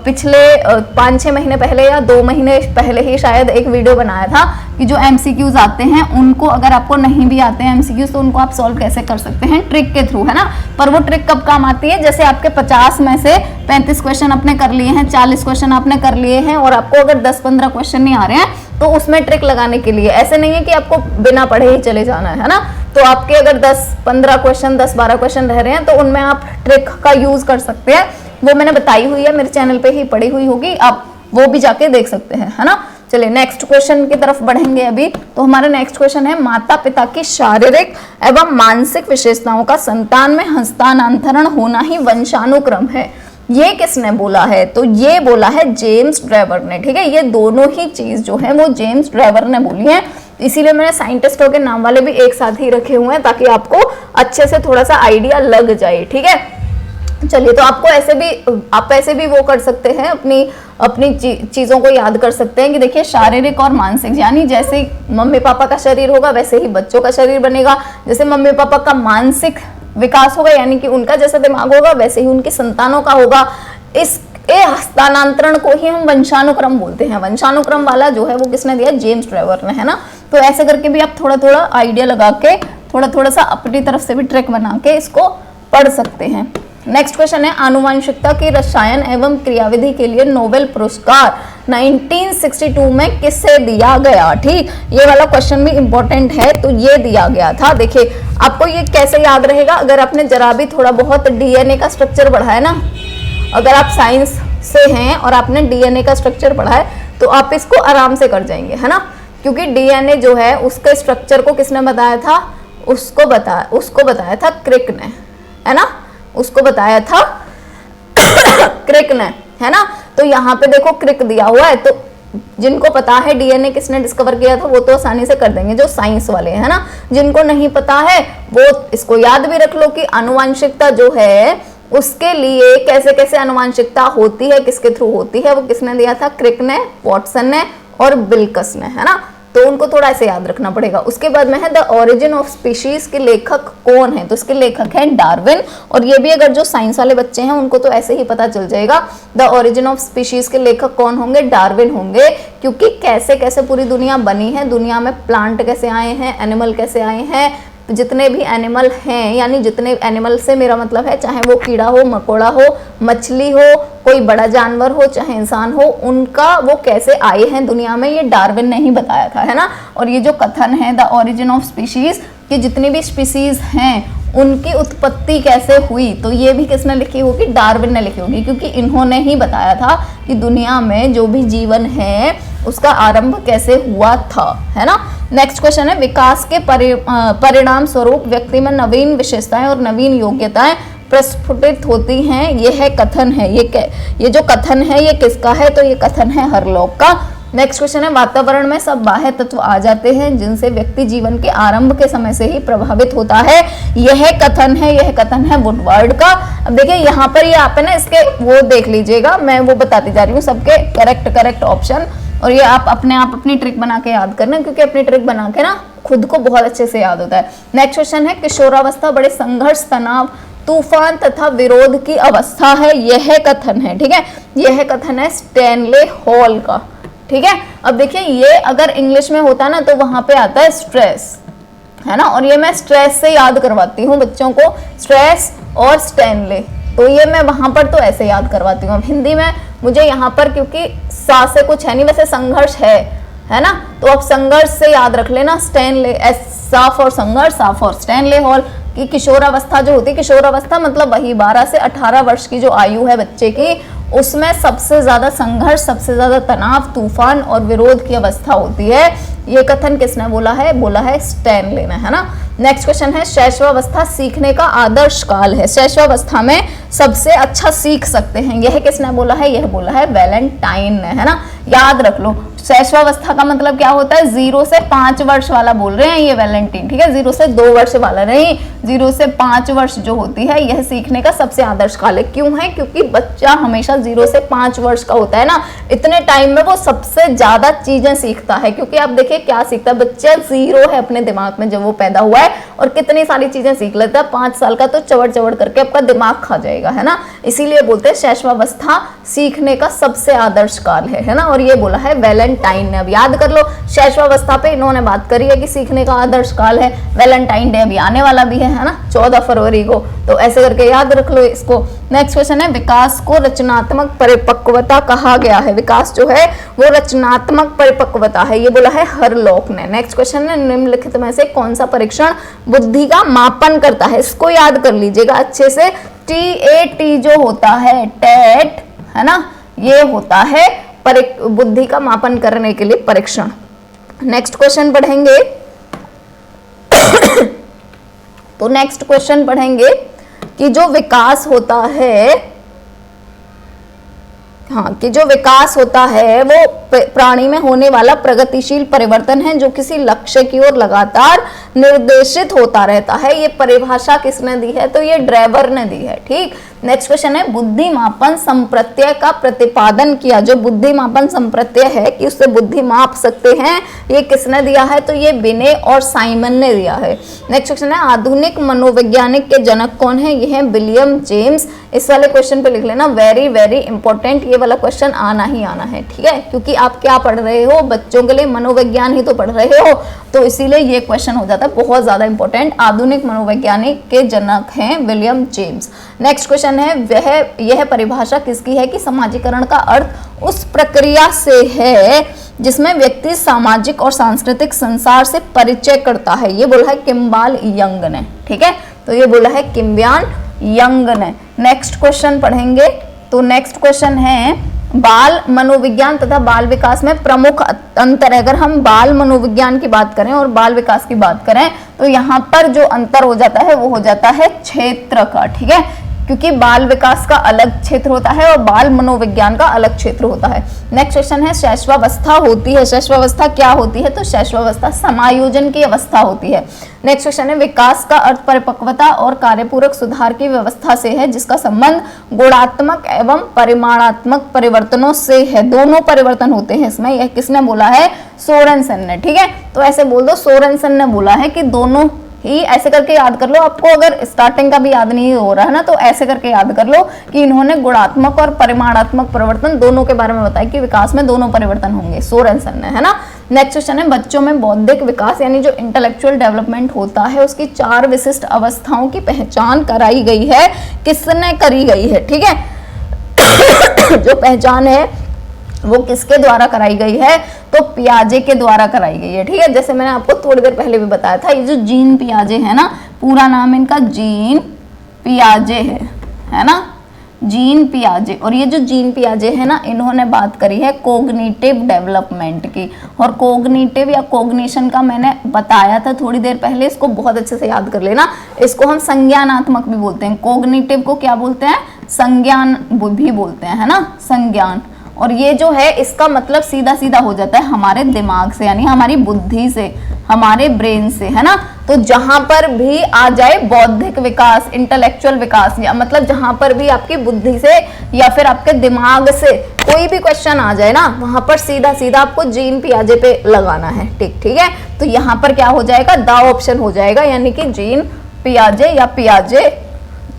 पिछले 5-6 महीने पहले या 2 महीने पहले ही शायद एक वीडियो बनाया था कि जो MCQs आते हैं उनको, अगर आपको नहीं भी आते हैं MCQs तो उनको आप सॉल्व कैसे कर सकते हैं, ट्रिक के थ्रू, है ना। पर वो ट्रिक कब काम आती है, जैसे आपके 50 में से 35 क्वेश्चन आपने कर लिए हैं, 40 क्वेश्चन आपने कर लिए हैं और आपको अगर 10-15 क्वेश्चन नहीं आ रहे हैं तो उसमें ट्रिक लगाने के लिए, ऐसे नहीं है कि आपको बिना पढ़े ही चले जाना है ना। तो आपके अगर 10-15 क्वेश्चन 10-12 क्वेश्चन रह रहे हैं तो उनमें आप ट्रिक का यूज कर सकते हैं, वो मैंने बताई हुई है, मेरे चैनल पे ही पड़ी हुई होगी, आप वो भी जाके देख सकते हैं, है ना। चलिए नेक्स्ट क्वेश्चन की तरफ बढ़ेंगे अभी। तो हमारा नेक्स्ट क्वेश्चन है, माता पिता की शारीरिक एवं मानसिक विशेषताओं का संतान में हस्तांतरण होना ही वंशानुक्रम है। ये किसने बोला है, तो ये बोला है जेम्स ड्राइवर ने, ठीक है। ये दोनों ही चीज जो है वो जेम्स ड्राइवर ने बोली है, इसीलिए मैंने साइंटिस्टों के नाम वाले भी एक साथ ही रखे हुए हैं ताकि आपको अच्छे से थोड़ा सा आइडिया लग जाए, ठीक है। चलिए, तो आपको ऐसे भी वो कर सकते हैं, अपनी चीजों को याद कर सकते हैं कि देखिए शारीरिक और मानसिक, यानी जैसे मम्मी पापा का शरीर होगा वैसे ही बच्चों का शरीर बनेगा, जैसे मम्मी पापा का मानसिक विकास होगा यानी कि उनका जैसा दिमाग होगा वैसे ही उनकी संतानों का होगा। इस हस्तांतरण को ही हम वंशानुक्रम बोलते हैं। वंशानुक्रम वाला जो है वो किसने दिया, जेम्स ड्राइवर ने, है ना। तो ऐसे करके भी आप थोड़ा थोड़ा आइडिया लगा के थोड़ा थोड़ा सा अपनी तरफ से भी ट्रिक बना के इसको पढ़ सकते हैं। नेक्स्ट क्वेश्चन है, आनुवंशिकता की रसायन एवं क्रियाविधि के लिए नोबेल पुरस्कार 1962 में किसे दिया गया। ठीक, ये वाला क्वेश्चन भी इंपॉर्टेंट है, तो ये दिया गया था। देखिए आपको ये कैसे याद रहेगा, अगर आपने जरा भी थोड़ा बहुत डीएनए का स्ट्रक्चर पढ़ा है ना, अगर आप साइंस से हैं और आपने डीएनए का स्ट्रक्चर पढ़ा है तो आप इसको आराम से कर जाएंगे, है ना, क्योंकि डीएनए जो है उसके स्ट्रक्चर को किसने बताया था, उसको बताया था क्रिक ने, है ना, उसको बताया था क्रिक ने, है ना। तो यहाँ पे देखो क्रिक दिया हुआ है, तो जिनको पता है डीएनए किसने डिस्कवर किया था वो तो आसानी से कर देंगे, जो साइंस वाले है ना। जिनको नहीं पता है वो इसको याद भी रख लो कि आनुवंशिकता जो है उसके लिए कैसे कैसे आनुवंशिकता होती है, किसके थ्रू होती है, वो किसने दिया था, क्रिक ने, वाटसन ने और विल्कस ने, है ना। तो उनको थोड़ा ऐसे याद रखना पड़ेगा। उसके बाद में है द ओरिजिन ऑफ स्पीशीज के लेखक कौन है, तो इसके लेखक हैं डार्विन। और ये भी अगर जो साइंस वाले बच्चे हैं उनको तो ऐसे ही पता चल जाएगा, द ओरिजिन ऑफ स्पीशीज के लेखक कौन होंगे, डार्विन होंगे। क्योंकि कैसे कैसे पूरी दुनिया बनी है, दुनिया में प्लांट कैसे आए हैं, एनिमल कैसे आए हैं, जितने भी एनिमल हैं, यानी जितने एनिमल से मेरा मतलब है चाहे वो कीड़ा हो, मकोड़ा हो, मछली हो, कोई बड़ा जानवर हो, चाहे इंसान हो, उनका वो कैसे आए हैं दुनिया में, ये डार्विन ने ही बताया था, है ना। और ये जो कथन है द ओरिजिन ऑफ स्पीशीज कि जितनी भी स्पीशीज हैं उनकी उत्पत्ति कैसे हुई, तो ये भी किसने लिखी होगी, डार्विन ने लिखी होगी, क्योंकि इन्होंने ही बताया था कि दुनिया में जो भी जीवन है उसका आरंभ कैसे हुआ था, है ना। नेक्स्ट क्वेश्चन है, विकास के परिणाम स्वरूप व्यक्ति में नवीन विशेषताएं और नवीन योग्यताएं प्रस्फुटित होती हैं, यह कथन है, ये जो कथन है ये किसका है, तो ये कथन है हरलॉक का। नेक्स्ट क्वेश्चन है, वातावरण में सब बाह्य तत्व आ जाते हैं जिनसे व्यक्ति जीवन के आरंभ के समय से ही प्रभावित होता है, यह कथन है वुडवर्ड का। अब देखिए यहाँ पर ये आप है ना इसके वो देख लीजिएगा, मैं वो बताती जा रही हूँ सबके करेक्ट ऑप्शन, और ये आप अपनी ट्रिक बना के याद करना, क्योंकि अपनी ट्रिक बना के ना खुद को बहुत अच्छे से याद होता है। नेक्स्ट क्वेश्चन है, किशोरावस्था बड़े संघर्ष, तनाव, तूफान तथा विरोध की अवस्था है, यह कथन है, ठीक है, यह कथन है स्टैनले हॉल का, ठीक है। अब देखिए ये अगर इंग्लिश में होता ना तो वहां पे आता है स्ट्रेस, है ना, और ये मैं स्ट्रेस से याद करवाती हूँ बच्चों को, स्ट्रेस और स्टैनले, तो ये मैं वहां पर तो ऐसे याद करवाती हूँ। अब हिंदी में मुझे यहाँ पर क्योंकि सा से कुछ है नहीं, वैसे संघर्ष है ना, तो अब संघर्ष से याद रख लेना, स्टैनले, सा फॉर संघर्ष, सा फॉर स्टैनले हॉल की किशोरावस्था जो होती है, किशोरावस्था मतलब वही 12 से 18 वर्ष की जो आयु है बच्चे की, उसमें सबसे ज्यादा संघर्ष, सबसे ज्यादा तनाव, तूफान और विरोध की अवस्था होती है। ये कथन किसने बोला है स्टैनले ने, है ना। नेक्स्ट क्वेश्चन है, शैशवावस्था सीखने का आदर्श काल है, शैशवावस्था में सबसे अच्छा सीख सकते हैं, यह किसने बोला है, यह बोला है वैलेंटाइन ने, है ना। याद रख लो, शैशवावस्था का मतलब क्या होता है, 0 से 5 वर्ष वाला बोल रहे हैं ये वैलेंटाइन, ठीक है, 0 से 2 वर्ष वाला नहीं, 0 से 5 वर्ष जो होती है यह सीखने का सबसे आदर्श काल है। क्यों है, क्योंकि बच्चा हमेशा 0 से 5 वर्ष का होता है ना, इतने टाइम में वो सबसे ज्यादा चीजें सीखता है, क्योंकि आप देखिए क्या सीखता है बच्चा, 0 है अपने दिमाग में जब वो पैदा हुआ है और कितनी सारी चीजें सीख लेता है, 5 साल का तो चवड़ करके आपका दिमाग खा जाएगा, है ना। इसीलिए बोलते हैं शैशवावस्था सीखने का सबसे आदर्श काल है ना, और ये बोला है वैलेंटाइन ने। अब याद कर लो, शैशवावस्था पे इन्होंने बात करी है कि सीखने का आदर्श काल है, वैलेंटाइन डे अभी आने वाला भी है ना, 14 फरवरी को, तो ऐसे करके याद रख लो इसको। नेक्स्ट क्वेश्चन है, विकास को रचनात्मक परिपक्वता कहा गया है, विकास जो है वो रचनात्मक परिपक्वता है, ये बोला है हरलॉक ने। नेक्स्ट क्वेश्चन है, निम्नलिखित में से कौन सा परीक्षण बुद्धि का मापन करता है, इसको याद कर लीजिएगा अच्छे से, TAT जो होता है, टेट, है ना, ये होता है बुद्धि का मापन करने के लिए परीक्षण। नेक्स्ट क्वेश्चन पढ़ेंगे तो नेक्स्ट क्वेश्चन पढ़ेंगे कि जो विकास होता है, हाँ, कि जो विकास होता है वो प्राणी में होने वाला प्रगतिशील परिवर्तन है जो किसी लक्ष्य की ओर लगातार निर्देशित होता रहता है, ये परिभाषा किसने दी है, तो ये ड्रेवर ने दी है, ठीक। नेक्स्ट क्वेश्चन है, बुद्धिमापन संप्रत्यय का प्रतिपादन किया, जो बुद्धिमापन संप्रत्यय है कि उससे बुद्धि माप सकते हैं, ये किसने दिया है, तो ये बिने और साइमन ने दिया है। नेक्स्ट क्वेश्चन है, आधुनिक मनोवैज्ञानिक के जनक कौन है, ये है विलियम जेम्स। इस वाले क्वेश्चन पे लिख लेना, वेरी वेरी इंपॉर्टेंट, ये वाला क्वेश्चन आना ही आना है, ठीक है, क्योंकि आप क्या पढ़ रहे हो, बच्चों के लिए मनोविज्ञान ही तो पढ़ रहे हो, तो इसीलिए ये क्वेश्चन हो जाता है बहुत ज्यादा इंपॉर्टेंट। आधुनिक मनोवैज्ञानिक के जनक हैं विलियम जेम्स। नेक्स्ट क्वेश्चन है यह परिभाषा किसकी है कि समाजीकरण का अर्थ उस प्रक्रिया से है जिसमें व्यक्ति सामाजिक और सांस्कृतिक संसार से परिचय करता है। ये बोला है किम्बाल यंग ने, ठीक है, तो ये बोला है किम्बियान यंग ने। नेक्स्ट क्वेश्चन पढ़ेंगे, तो नेक्स्ट क्वेश्चन है बाल मनोविज्ञान तथा बाल विकास में प्रमुख अंतर है। अगर हम बाल मनोविज्ञान की बात करें और बाल विकास की बात करें तो यहाँ पर जो अंतर हो जाता है वो हो जाता है क्षेत्र का, ठीक है, क्योंकि बाल विकास का अलग क्षेत्र होता है और बाल मनोविज्ञान का अलग क्षेत्र होता है। नेक्स्ट क्वेश्चन है शैशवावस्था होती है। शैशवावस्था क्या होती है? तो शैशवावस्था समायोजन की अवस्था होती है। नेक्स्ट क्वेश्चन है विकास का अर्थ परिपक्वता और कार्यपूरक सुधार की व्यवस्था से है जिसका संबंध गुणात्मक एवं परिमाणात्मक परिवर्तनों से है। दोनों परिवर्तन होते हैं इसमें। यह किसने बोला है? सोरेनसन ने, ठीक है, तो ऐसे बोल दो सोरेनसन ने बोला है कि दोनों ही, ऐसे करके याद कर लो। आपको अगर स्टार्टिंग का भी याद नहीं हो रहा है ना तो ऐसे करके याद कर लो कि इन्होंने गुणात्मक और परिमाणात्मक परिवर्तन दोनों के बारे में बताया कि विकास में दोनों परिवर्तन होंगे, सोरेनसन ने, है ना। नेक्स्ट क्वेश्चन है बच्चों में बौद्धिक विकास यानी जो इंटेलेक्चुअल डेवलपमेंट होता है उसकी 4 विशिष्ट अवस्थाओं की पहचान कराई गई है। किसने करी गई है? ठीक है जो पहचान है वो किसके द्वारा कराई गई है? तो पियाजे के द्वारा कराई गई है, ठीक है। जैसे मैंने आपको थोड़ी देर पहले भी बताया था, ये जो जीन पियाजे है ना, पूरा नाम इनका जीन पियाजे है ना, जीन पियाजे। और ये जो जीन पियाजे है ना, इन्होंने बात करी है कोग्निटिव डेवलपमेंट की। और कोग्निटिव या कोग्निशन का मैंने बताया था थोड़ी देर पहले, इसको बहुत अच्छे से याद कर लेना। इसको हम संज्ञानात्मक भी बोलते हैं। कोग्निटिव को क्या बोलते हैं? संज्ञान भी बोलते हैं, है ना, संज्ञान। और ये जो है इसका मतलब सीधा सीधा हो जाता है हमारे दिमाग से, यानी हमारी बुद्धि से, हमारे ब्रेन से, है ना। तो जहां पर भी आ जाए बौद्धिक विकास, इंटेलेक्चुअल विकास, या मतलब जहां पर भी आपकी बुद्धि से या फिर आपके दिमाग से कोई भी क्वेश्चन आ जाए ना, वहां पर सीधा सीधा आपको जीन पियाजे पे लगाना है, ठीक है। तो यहाँ पर क्या हो जाएगा? द ऑप्शन हो जाएगा, यानी कि जीन पियाजे या पियाजे।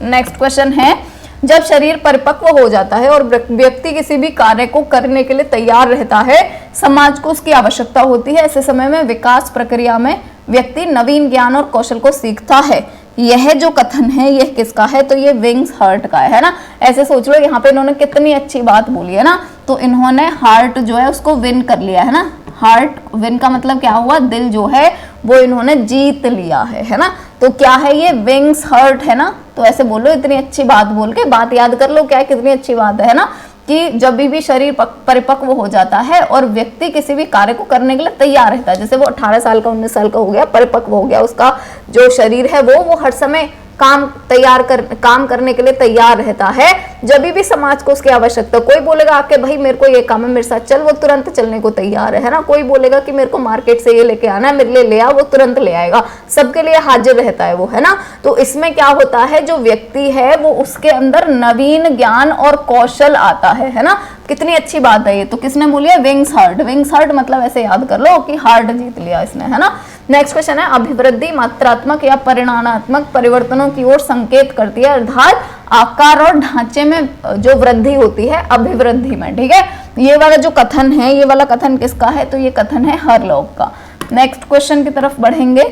नेक्स्ट क्वेश्चन है जब शरीर परिपक्व हो जाता है और व्यक्ति किसी भी कार्य को करने के लिए तैयार रहता है, समाज को उसकी आवश्यकता होती है। ऐसे समय में विकास प्रक्रिया में व्यक्ति नवीन ज्ञान और कौशल को सीखता है। यह जो कथन है यह किसका है? तो ये विंग्स हर्ट का है ना। ऐसे सोच लो, यहाँ पे इन्होंने कितनी अच्छी बात बोली है ना। तो इन्होंने हार्ट जो है उसको विन कर लिया है ना। हार्ट विन का मतलब क्या हुआ? दिल जो है वो इन्होंने जीत लिया है ना। तो क्या है ये? विंग्स हर्ट है ना। तो ऐसे बोलो, इतनी अच्छी बात बोल के बात याद कर लो, क्या कितनी अच्छी बात है ना, कि जब भी शरीर परिपक्व हो जाता है और व्यक्ति किसी भी कार्य को करने के लिए तैयार रहता है, जैसे वो 18 साल का 19 साल का हो गया, परिपक्व हो गया, उसका जो शरीर है वो हर समय काम करने के लिए तैयार रहता है। जब भी समाज को उसकी आवश्यकता, कोई बोलेगा आके भाई मेरे को ये काम है, मेरे साथ चल, वो तुरंत चलने को तैयार है ना। कोई बोलेगा कि मेरे को मार्केट से ये लेके आना है, मेरे लिए ले आ, वो तुरंत ले आएगा, सबके लिए हाजिर रहता है वो, है ना। तो इसमें क्या होता है, जो व्यक्ति है वो उसके अंदर नवीन ज्ञान और कौशल आता है ना। कितनी अच्छी बात है ये। तो किसने बोली है? Wings hurt. विंग्स हर्ट मतलब ऐसे याद कर लो कि हार्ट जीत लिया इसने, है ना। नेक्स्ट क्वेश्चन है अभिवृद्धि मात्रात्मक या परिमाणात्मक परिवर्तनों की ओर संकेत करती है, अर्थात आकार और ढांचे में जो वृद्धि होती है अभिवृद्धि में, ठीक है। ये वाला जो कथन है, ये वाला कथन किसका है? तो ये कथन है हरलॉग का। नेक्स्ट क्वेश्चन की तरफ बढ़ेंगे,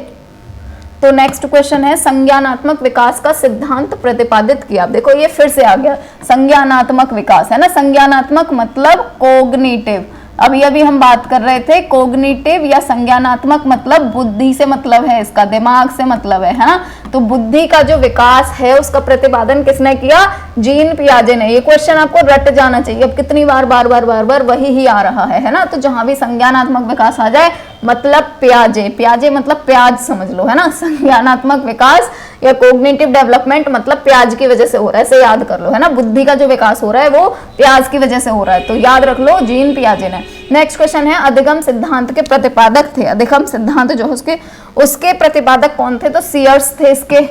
तो नेक्स्ट क्वेश्चन है संज्ञानात्मक विकास का सिद्धांत प्रतिपादित किया। देखो ये फिर से आ गया, संज्ञानात्मक विकास, है ना। संज्ञानात्मक मतलब कोग्निटिव, अभी हम बात कर रहे थे कोग्निटिव या संज्ञानात्मक मतलब बुद्धि से मतलब है, इसका दिमाग से मतलब है ना। तो बुद्धि का जो विकास है उसका प्रतिपादन किसने किया? जीन पियाजे ने। ये क्वेश्चन आपको रट जाना चाहिए, अब कितनी बार बार वही ही आ रहा है ना। तो जहां भी संज्ञानात्मक विकास आ जाए मतलब पियाजे, पियाजे मतलब प्याज समझ लो, है ना। संज्ञानात्मक विकास या कोग्निटिव डेवलपमेंट मतलब प्याज की वजह से हो रहा है, ऐसे याद कर लो, है ना। बुद्धि का जो विकास हो रहा है वो प्याज की वजह से हो रहा है, तो याद रख लो जीन पियाजे ने। नेक्स्ट क्वेश्चन है अधिगम सिद्धांत के प्रतिपादक थे। अधिगम सिद्धांत जो है उसके प्रतिपादक कौन थे? तो सीयर्स थे इसके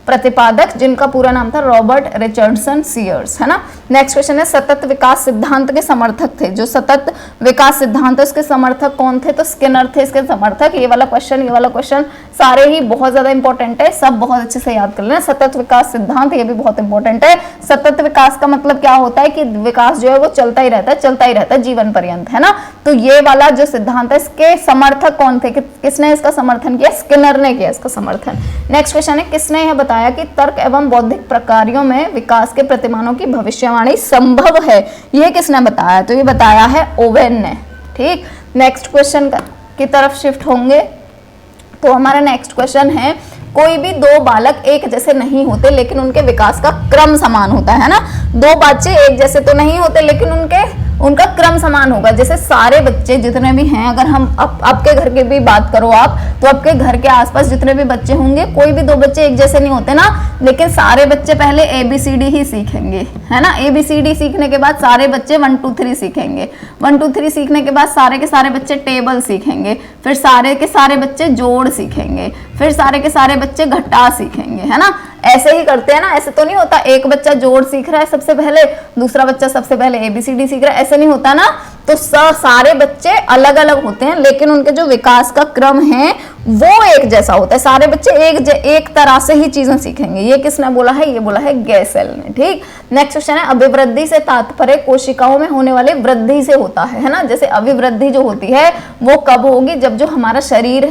प्रतिपादक, जिनका पूरा नाम था रॉबर्ट रिचर्डसन सीयर्स, है ना। नेक्स्ट क्वेश्चन है सतत विकास सिद्धांत के समर्थक थे। जो सतत विकास सिद्धांत है उसके समर्थक कौन थे? तो स्किनर थे इसके समर्थक। ये वाला क्वेश्चन सारे ही बहुत ज्यादा इंपॉर्टेंट है, सब बहुत अच्छे से याद कर लेना। सतत विकास सिद्धांत ये भी बहुत इंपॉर्टेंट है। सतत विकास का मतलब क्या होता है कि विकास जो है वो चलता ही रहता है जीवन पर्यंत, है ना। तो ये वाला जो सिद्धांत है इसके समर्थक कौन थे, किसने इसका समर्थन किया, स्किनर ने किया इसका समर्थन। नेक्स्ट क्वेश्चन है, किसने यह बताया कि तर्क एवं बौद्धिक प्रक्रियाओं में विकास के प्रतिमानों की भविष्यवाणी संभव है, ये किसने बताया, तो ये बताया है ओवेन ने। ठीक, नेक्स्ट क्वेश्चन की तरफ शिफ्ट होंगे। तो हमारा नेक्स्ट क्वेश्चन है, कोई भी दो बालक एक जैसे नहीं होते लेकिन उनके विकास का क्रम समान होता है ना। दो बच्चे एक जैसे तो नहीं होते लेकिन उनका क्रम समान होगा। जैसे सारे बच्चे जितने भी हैं, अगर हम आपके घर की भी बात करो आप, तो आपके घर के आसपास जितने भी बच्चे होंगे, कोई भी दो बच्चे एक जैसे नहीं होते ना, लेकिन सारे बच्चे पहले ABCD ही सीखेंगे, है ना। ABCD सीखने के बाद सारे बच्चे 1 2 3 सीखेंगे, 1 2 3 सीखने के बाद सारे के सारे बच्चे टेबल सीखेंगे, फिर सारे के सारे बच्चे जोड़ सीखेंगे, फिर सारे के सारे बच्चे घटा सीखेंगे, है ना। ऐसे ही करते हैं ना, ऐसे तो नहीं होता एक बच्चा जोड़ सीख रहा है सबसे पहले, दूसरा बच्चा सबसे पहले ABCD सीख रहा है, ऐसे नहीं होता ना। तो सारे बच्चे अलग अलग होते हैं लेकिन उनके जो विकास का क्रम है वो एक जैसा होता है। सारे बच्चे एक तरह से ही चीजें सीखेंगे। ये किसने बोला है, ये बोला है गैसेल ने। ठीक, नेक्स्ट क्वेश्चन है, अभिवृद्धि से तात्पर्य कोशिकाओं में होने वाली वृद्धि से होता है ना। जैसे अभिवृद्धि जो होती है वो कब होगी, जब जो हमारा शरीर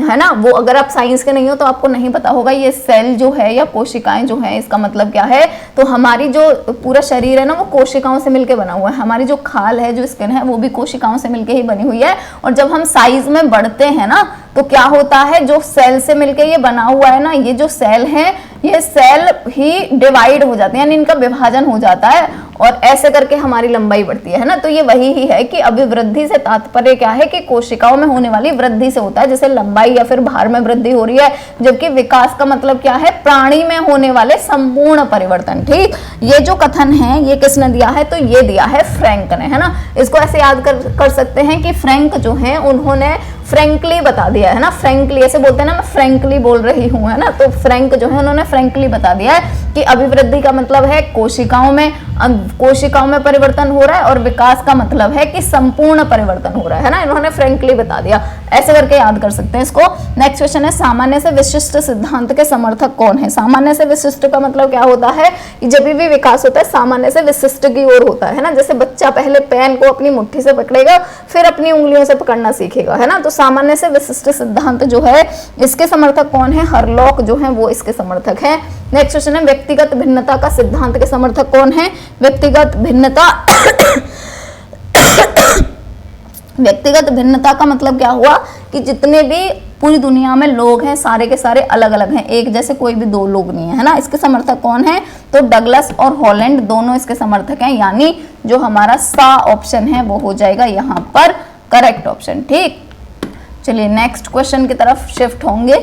है ना, वो अगर आप साइंस के नहीं हो तो आपको नहीं पता होगा ये सेल जो है या कोशिकाएं जो है इसका मतलब क्या है। तो हमारी जो पूरा शरीर है ना वो कोशिकाओं से मिलके बना हुआ है। हमारी जो खाल है, जो स्किन है, वो भी कोशिकाओं से मिलके ही बनी हुई है। और जब हम साइज में बढ़ते हैं ना तो क्या होता है, जो सेल से मिलके ये बना हुआ है ना, ये जो सेल है ये सेल ही डिवाइड हो जाते हैं, यानी इनका विभाजन हो जाता है और ऐसे करके हमारी लंबाई बढ़ती है ना। तो ये वही ही है कि अभिवृद्धि से तात्पर्य क्या है कि कोशिकाओं में होने वाली वृद्धि से होता है, जैसे लंबाई या फिर भार में वृद्धि हो रही है। जबकि विकास का मतलब क्या है, प्राणी में होने वाले संपूर्ण परिवर्तन। ठीक, ये जो कथन है ये किसने दिया है, तो ये दिया है फ्रैंक ने, है ना। इसको ऐसे याद कर सकते हैं कि फ्रैंक जो है उन्होंने फ्रैंकली बता दिया है ना। फ्रैंकली ऐसे बोलते हैं ना, मैं फ्रैंकली बोल रही हूँ, है ना। तो फ्रैंक जो है उन्होंने फ्रैंकली बता दिया है कि अभिवृद्धि का मतलब है कोशिकाओं में परिवर्तन हो रहा है और विकास का मतलब है कि संपूर्ण परिवर्तन हो रहा है ना। इन्होंने फ्रैंकली बता दिया, ऐसे करके याद कर सकते हैं इसको। नेक्स्ट क्वेश्चन है, सामान्य से विशिष्ट सिद्धांत के समर्थक कौन है। सामान्य से विशिष्ट का मतलब क्या होता है कि जब भी विकास होता है सामान्य से विशिष्ट की ओर होता है ना। जैसे बच्चा पहले पेन को अपनी मुट्ठी से पकड़ेगा फिर अपनी उंगलियों से पकड़ना सीखेगा, है ना। तो सामान्य से विशिष्ट सिद्धांत जो है इसके समर्थक कौन है, हरलॉक जो है वो इसके समर्थक है। नेक्स्ट क्वेश्चन है, व्यक्तिगत भिन्नता का सिद्धांत के समर्थक कौन है। व्यक्तिगत भिन्नता का मतलब क्या हुआ कि जितने भी पूरी दुनिया में लोग हैं सारे के सारे अलग अलग हैं, एक जैसे कोई भी दो लोग नहीं है, है ना। इसके समर्थक कौन है, तो डगलस और हॉलैंड दोनों इसके समर्थक हैं, यानी जो हमारा सा ऑप्शन है वो हो जाएगा यहाँ पर करेक्ट ऑप्शन। ठीक, चलिए नेक्स्ट क्वेश्चन की तरफ शिफ्ट होंगे।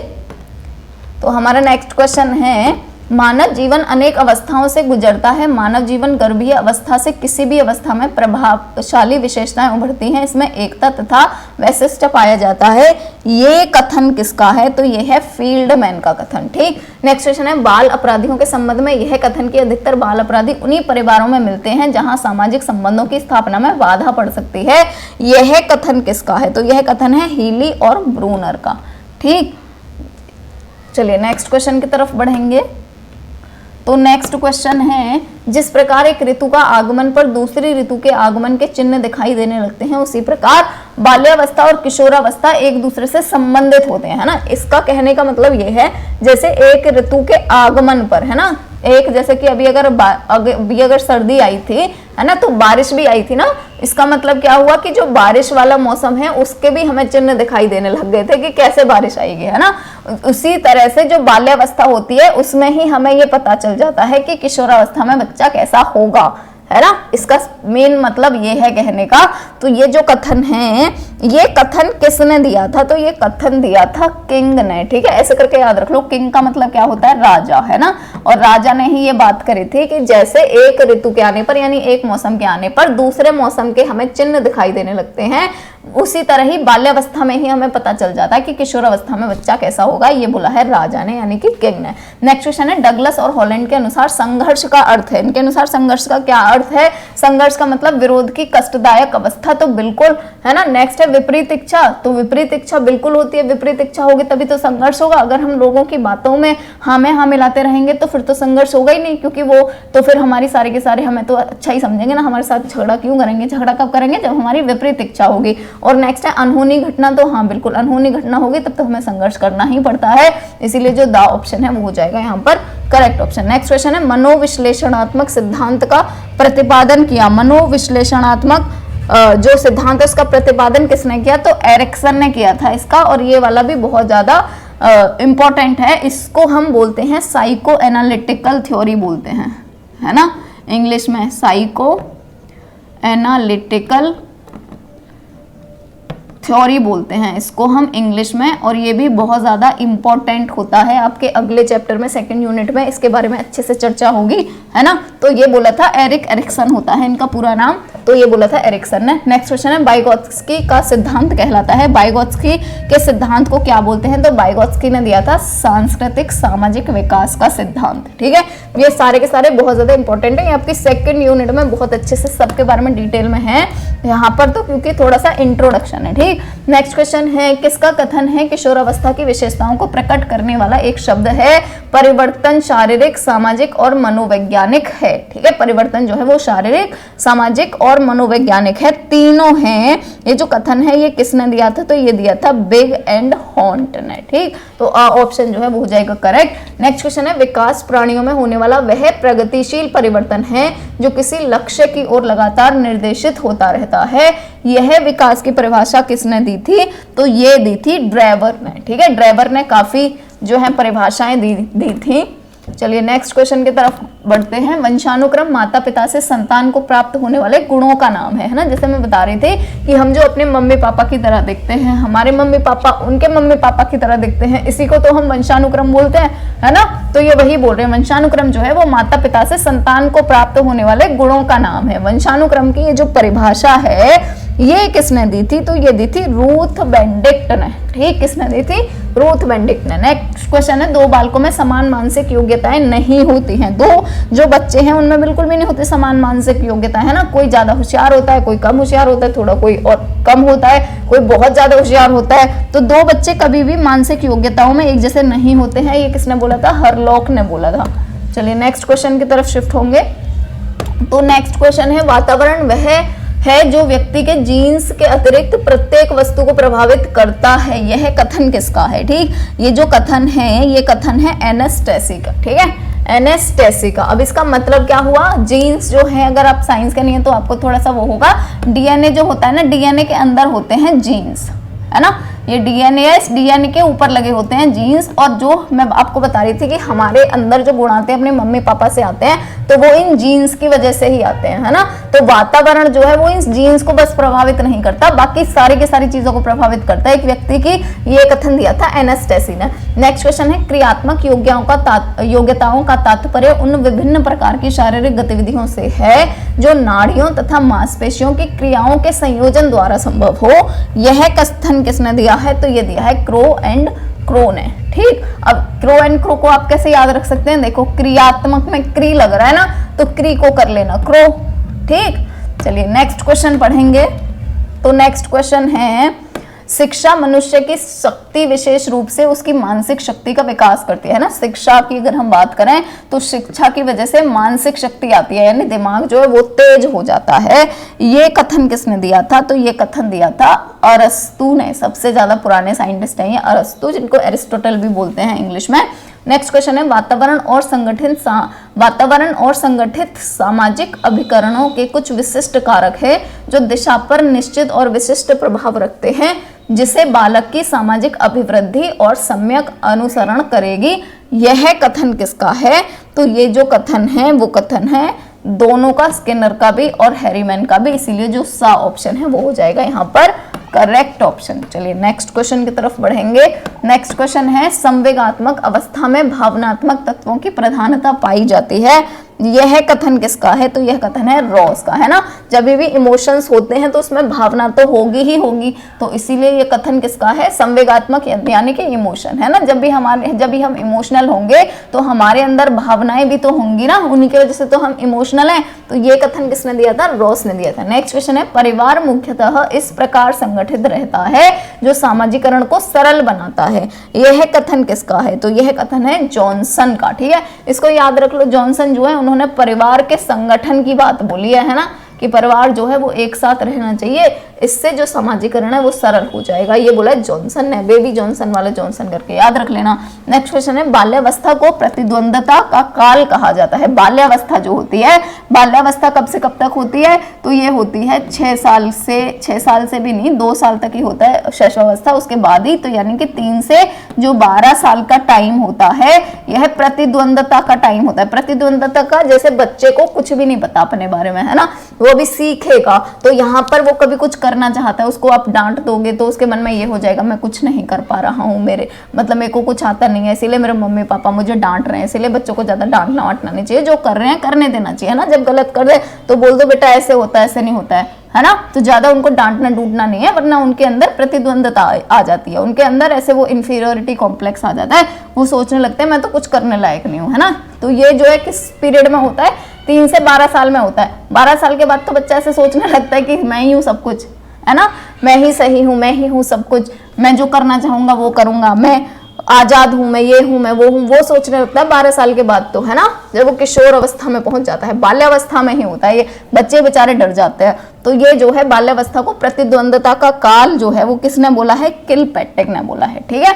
तो हमारा नेक्स्ट क्वेश्चन है, मानव जीवन अनेक अवस्थाओं से गुजरता है। मानव जीवन गर्भीय अवस्था से किसी भी अवस्था में प्रभावशाली विशेषताएं उभरती हैं, इसमें एकता तथा वैशिष्ट्य पाया जाता है। ये कथन किसका है, तो ये है फील्डमैन का कथन। ठीक, नेक्स्ट क्वेश्चन है, बाल अपराधियों के संबंध में यह कथन कि अधिकतर बाल अपराधी उन्हीं परिवारों में मिलते हैं जहां सामाजिक संबंधों की स्थापना में बाधा पड़ सकती है। यह कथन किसका है, तो यह कथन है हीली और ब्रूनर का। ठीक, चलिए नेक्स्ट क्वेश्चन की तरफ बढ़ेंगे। तो नेक्स्ट क्वेश्चन है, जिस प्रकार एक ऋतु का आगमन पर दूसरी ऋतु के आगमन के चिन्ह दिखाई देने लगते हैं उसी प्रकार बाल्यावस्था और किशोरावस्था एक दूसरे से संबंधित होते हैं, है ना। इसका कहने का मतलब ये है जैसे एक ऋतु के आगमन पर, है ना, एक जैसे कि अभी अगर सर्दी आई थी, है ना, तो बारिश भी आई थी ना। इसका मतलब क्या हुआ कि जो बारिश वाला मौसम है उसके भी हमें चिन्ह दिखाई देने लग गए थे कि कैसे बारिश आएगी, है ना। उसी तरह से जो बाल्यावस्था होती है उसमें ही हमें ये पता चल जाता है कि किशोरावस्था में बच्चा कैसा होगा, है ना। इसका मेन मतलब ये है कहने का। तो ये जो कथन है ये कथन किसने दिया था, तो ये कथन दिया था किंग ने। ठीक है, ऐसे करके याद रख लो, किंग का मतलब क्या होता है, राजा, है ना। और राजा ने ही ये बात करी थी कि जैसे एक ऋतु के आने पर यानी एक मौसम के आने पर दूसरे मौसम के हमें चिन्ह दिखाई देने लगते हैं, उसी तरह ही बाल्यावस्था में ही हमें पता चल जाता है कि किशोरावस्था में बच्चा कैसा होगा। ये बोला है राजा ने यानी कि किंग ने। नेक्स्ट क्वेश्चन है, डगलस और हॉलैंड के अनुसार संघर्ष का अर्थ है। इनके अनुसार संघर्ष का क्या अर्थ है, संघर्ष का मतलब विरोध की कष्टदायक अवस्था, तो बिल्कुल, है ना। नेक्स्ट है, विपरीत इच्छा, तो विपरीत इच्छा बिल्कुल होती है, विपरीत इच्छा होगी तभी तो संघर्ष होगा। अगर हम लोगों की बातों में हाँ में हाँ मिलाते रहेंगे तो फिर तो संघर्ष होगा ही नहीं, क्योंकि वो तो फिर हमारी सारे के सारे हमें तो अच्छा ही समझेंगे ना, हमारे साथ झगड़ा क्यों करेंगे। झगड़ा कब करेंगे, जब हमारी विपरीत इच्छा होगी। और नेक्स्ट है अनहोनी घटना, तो हाँ बिल्कुल अनहोनी घटना होगी तब तो हमें संघर्ष करना ही पड़ता है, इसीलिए जो दा ऑप्शन है वो हो जाएगा यहाँ पर करेक्ट ऑप्शन। नेक्स्ट क्वेश्चन है मनोविश्लेषणात्मक सिद्धांत का प्रतिपादन किया। मनोविश्लेषणात्मक जो सिद्धांत है उसका प्रतिपादन किसने किया, तो एरिक्सन ने किया था इसका। और ये वाला भी बहुत ज्यादा इंपॉर्टेंट है, इसको हम बोलते हैं साइको एनालिटिकल थ्योरी बोलते हैं, है ना, इंग्लिश में साइको एनालिटिकल थ्योरी बोलते हैं इसको हम इंग्लिश में। और ये भी बहुत ज़्यादा इंपॉर्टेंट होता है, आपके अगले चैप्टर में सेकंड यूनिट में इसके बारे में अच्छे से चर्चा होगी, है ना। तो ये बोला था एरिक्सन होता है इनका पूरा नाम, तो ये बोला था एरिक्सन ने। नेक्स्ट क्वेश्चन है वाइगोत्स्की का सिद्धांत कहलाता है। वाइगोत्स्की के सिद्धांत को क्या बोलते हैं, तो वाइगोत्स्की ने दिया था सांस्कृतिक सामाजिक विकास का सिद्धांत। ठीक है, ये सारे के सारे बहुत ज्यादा इंपॉर्टेंट है, ये आपकी सेकंड यूनिट में बहुत अच्छे से सबके बारे में डिटेल में है यहाँ पर, तो क्योंकि थोड़ा सा इंट्रोडक्शन है। ठीक, नेक्स्ट क्वेश्चन है किसका कथन है किशोरावस्था की विशेषताओं को प्रकट करने वाला एक शब्द है परिवर्तन शारीरिक सामाजिक और मनोवैज्ञानिक है। ठीक है, परिवर्तन जो है वो शारीरिक सामाजिक और मनोवैज्ञानिक है, तीनों हैं। ये जो कथन है ये किसने दिया था, तो ये दिया था बिग एंड हॉन्ट ने। ठीक, तो ऑप्शन जो है वो हो जाएगा करेक्ट। नेक्स्ट क्वेश्चन है विकास प्राणियों में होने वाला वह प्रगतिशील परिवर्तन है जो किसी लक्ष्य की ओर लगातार निर्देशित होता रहता है। यह विकास की परिभाषा किसने दी थी, तो ये दी थी ड्रेवर ने। ठीक है, ड्रेवर ने काफी जो है परिभाषाएं दी थी। चलिए नेक्स्ट क्वेश्चन की तरफ बढ़ते हैं। वंशानुक्रम माता पिता से संतान को प्राप्त होने वाले गुणों का नाम है ना। जैसे मैं बता रही थी कि हम जो अपने मम्मी पापा की तरह दिखते हैं, हमारे मम्मी पापा उनके मम्मी पापा की तरह दिखते हैं, इसी को तो हम वंशानुक्रम बोलते हैं, है ना। तो ये वही बोल रहे हैं, वंशानुक्रम जो है वो माता पिता से संतान को प्राप्त होने वाले गुणों का नाम है। वंशानुक्रम की ये जो परिभाषा है ये किसने दी थी, तो ये दी थी रूथ बेनेडिक्ट ने। ठीक, किसने दी थी, रूथ बेनेडिक्ट ने। नेक्स्ट क्वेश्चन है दो बालकों में समान मानसिक योग्यताएं नहीं होती हैं। दो जो बच्चे हैं उनमें बिल्कुल भी नहीं होती समान मानसिक योग्यता, है ना। कोई ज्यादा होशियार होता है, कोई कम होशियार होता है, थोड़ा कोई और कम होता है, कोई बहुत ज्यादा होशियार होता है। तो दो बच्चे कभी भी मानसिक योग्यताओं में एक जैसे नहीं होते हैं, ये किसने बोला था, हरलॉक ने बोला था। चलिए नेक्स्ट क्वेश्चन की तरफ शिफ्ट होंगे। तो नेक्स्ट क्वेश्चन है वातावरण वह है जो व्यक्ति के जीन्स के अतिरिक्त प्रत्येक वस्तु को प्रभावित करता है। यह कथन किसका है। ठीक, ये जो कथन है ये कथन है एनास्टेसी का। ठीक है, एनास्टेसी का। अब इसका मतलब क्या हुआ, जीन्स जो है, अगर आप साइंस के नहीं है तो आपको थोड़ा सा वो होगा, डीएनए जो होता है ना, डीएनए के अंदर होते हैं जीन्स, है ना। ये डीएनए के ऊपर लगे होते हैं जीन्स। और जो मैं आपको बता रही थी कि हमारे अंदर जो गुण आते हैं अपने मम्मी पापा से आते हैं, तो वो इन जीन्स की वजह से ही आते हैं, है ना। तो वातावरण जो है वो इन जीन्स को बस प्रभावित नहीं करता, बाकी सारी की सारी चीजों को प्रभावित करता है एक व्यक्ति की। ये कथन दिया था एनास्टेसी ने। नेक्स्ट क्वेश्चन है क्रियात्मक योग्यताओं का तात्पर्य उन विभिन्न प्रकार की शारीरिक गतिविधियों से है जो नाड़ियों तथा मांसपेशियों की क्रियाओं के संयोजन द्वारा संभव हो। यह कथन किसने दिया है, तो ये दिया है क्रो एंड क्रो ने। ठीक, अब क्रो एंड क्रो को आप कैसे याद रख सकते हैं, देखो क्रियात्मक में क्री लग रहा है ना, तो क्री को कर लेना क्रो। ठीक, चलिए नेक्स्ट क्वेश्चन पढ़ेंगे। तो नेक्स्ट क्वेश्चन है शिक्षा मनुष्य की शक्ति विशेष रूप से उसकी मानसिक शक्ति का विकास करती है ना। शिक्षा की अगर हम बात करें तो शिक्षा की वजह से मानसिक शक्ति आती है, यानी दिमाग जो है वो तेज हो जाता है। ये कथन किसने दिया था, तो ये कथन दिया था अरस्तु ने। सबसे ज्यादा पुराने साइंटिस्ट हैं ये अरस्तु, जिनको एरिस्टोटल भी बोलते हैं इंग्लिश में। नेक्स्ट क्वेश्चन है वातावरण और संगठित सामाजिक अभिकरणों के कुछ विशिष्ट कारक है जो दिशा पर निश्चित और विशिष्ट प्रभाव रखते हैं, जिसे बालक की सामाजिक अभिवृद्धि और सम्यक अनुसरण करेगी। यह कथन किसका है, तो ये जो कथन है वो कथन है दोनों का, स्किनर का भी और हैरीमैन का भी, इसीलिए जो सा ऑप्शन है वो हो जाएगा यहाँ पर करेक्ट ऑप्शन। चलिए नेक्स्ट क्वेश्चन की तरफ बढ़ेंगे। नेक्स्ट क्वेश्चन है संवेगात्मक अवस्था में भावनात्मक तत्वों की प्रधानता पाई जाती है। यह कथन किसका है? तो यह कथन है रॉस का, है ना। जब भी इमोशंस होते हैं तो उसमें भावना तो होगी ही होगी, तो इसीलिए ये कथन किसका है? संवेगात्मक यानी कि इमोशन, है ना। जब भी हम इमोशनल होंगे तो हमारे अंदर भावनाएं भी तो होंगी ना, उन्हीं की वजह से तो हम इमोशनल हैं। तो ये कथन किसने दिया था? रॉस ने दिया था। नेक्स्ट क्वेश्चन है, परिवार मुख्यतः इस प्रकार संगठित रहता है जो सामाजिकरण को सरल बनाता है। यह कथन किसका है? तो यह कथन है जॉनसन का, ठीक है। इसको याद रख लो, जॉनसन जो है उन्होंने परिवार के संगठन की बात बोली है ना, कि परिवार जो है वो एक साथ रहना चाहिए, इससे जो समाजीकरण है वो सरल हो जाएगा, ये बोला जॉनसन ने। बेबी जॉनसन वाला जॉनसन करके याद रख लेना। नेक्स्ट क्वेश्चन है, बाल्यावस्था को प्रतिद्वंदता का काल कहा जाता है। बाल्यावस्था जो होती है, बाल्यावस्था कब से कब तक होती है? तो ये होती है 6 साल से भी नहीं, 2 साल तक ही होता है शैशवावस्था, उसके बाद ही, तो यानी कि 3 से जो 12 साल का टाइम होता है, यह प्रतिद्वंदता का टाइम होता है। प्रतिद्वंदता का, जैसे बच्चे को कुछ भी नहीं पता अपने बारे में, है ना, वो भी सीखेगा, तो यहाँ पर वो कभी कुछ करना चाहता है, उसको आप डांट दोगे तो उसके मन में ये हो जाएगा मैं कुछ नहीं कर पा रहा हूँ, मेरे को कुछ आता नहीं है, इसीलिए मेरे मम्मी पापा मुझे डांट रहे हैं। इसीलिए बच्चों को ज्यादा डांटना वाटना नहीं चाहिए, जो कर रहे हैं करने देना चाहिए, है ना। जब गलत कर रहे तो बोल दो बेटा ऐसे होता है, ऐसे नहीं होता है ना। तो ज्यादा उनको डांटना डूटना नहीं है, वरना उनके अंदर प्रतिद्वंदता आ जाती है, उनके अंदर ऐसे वो इंफीरियोरिटी कॉम्प्लेक्स आ जाता है, वो सोचने लगते हैं मैं तो कुछ करने लायक नहीं हूँ, है ना। तो ये जो है किस पीरियड में होता है? 3 से 12 साल में होता है। 12 साल के बाद तो बच्चा ऐसे सोचने लगता है कि मैं ही हूँ सब कुछ, है ना, मैं ही सही हूँ, मैं ही हूँ सब कुछ, मैं जो करना चाहूंगा वो करूंगा, मैं आजाद हूं, मैं ये हूं, मैं वो हूं, वो सोचने लगता है 12 साल के बाद, तो है ना। जब वो किशोर अवस्था में पहुंच जाता है, बाल्यावस्था में ही होता है, ये बच्चे बेचारे डर जाते हैं। तो ये जो है बाल्यावस्था को प्रतिद्वंदता का काल जो है वो किसने बोला है? किलपैट्रिक ने बोला है, ठीक है,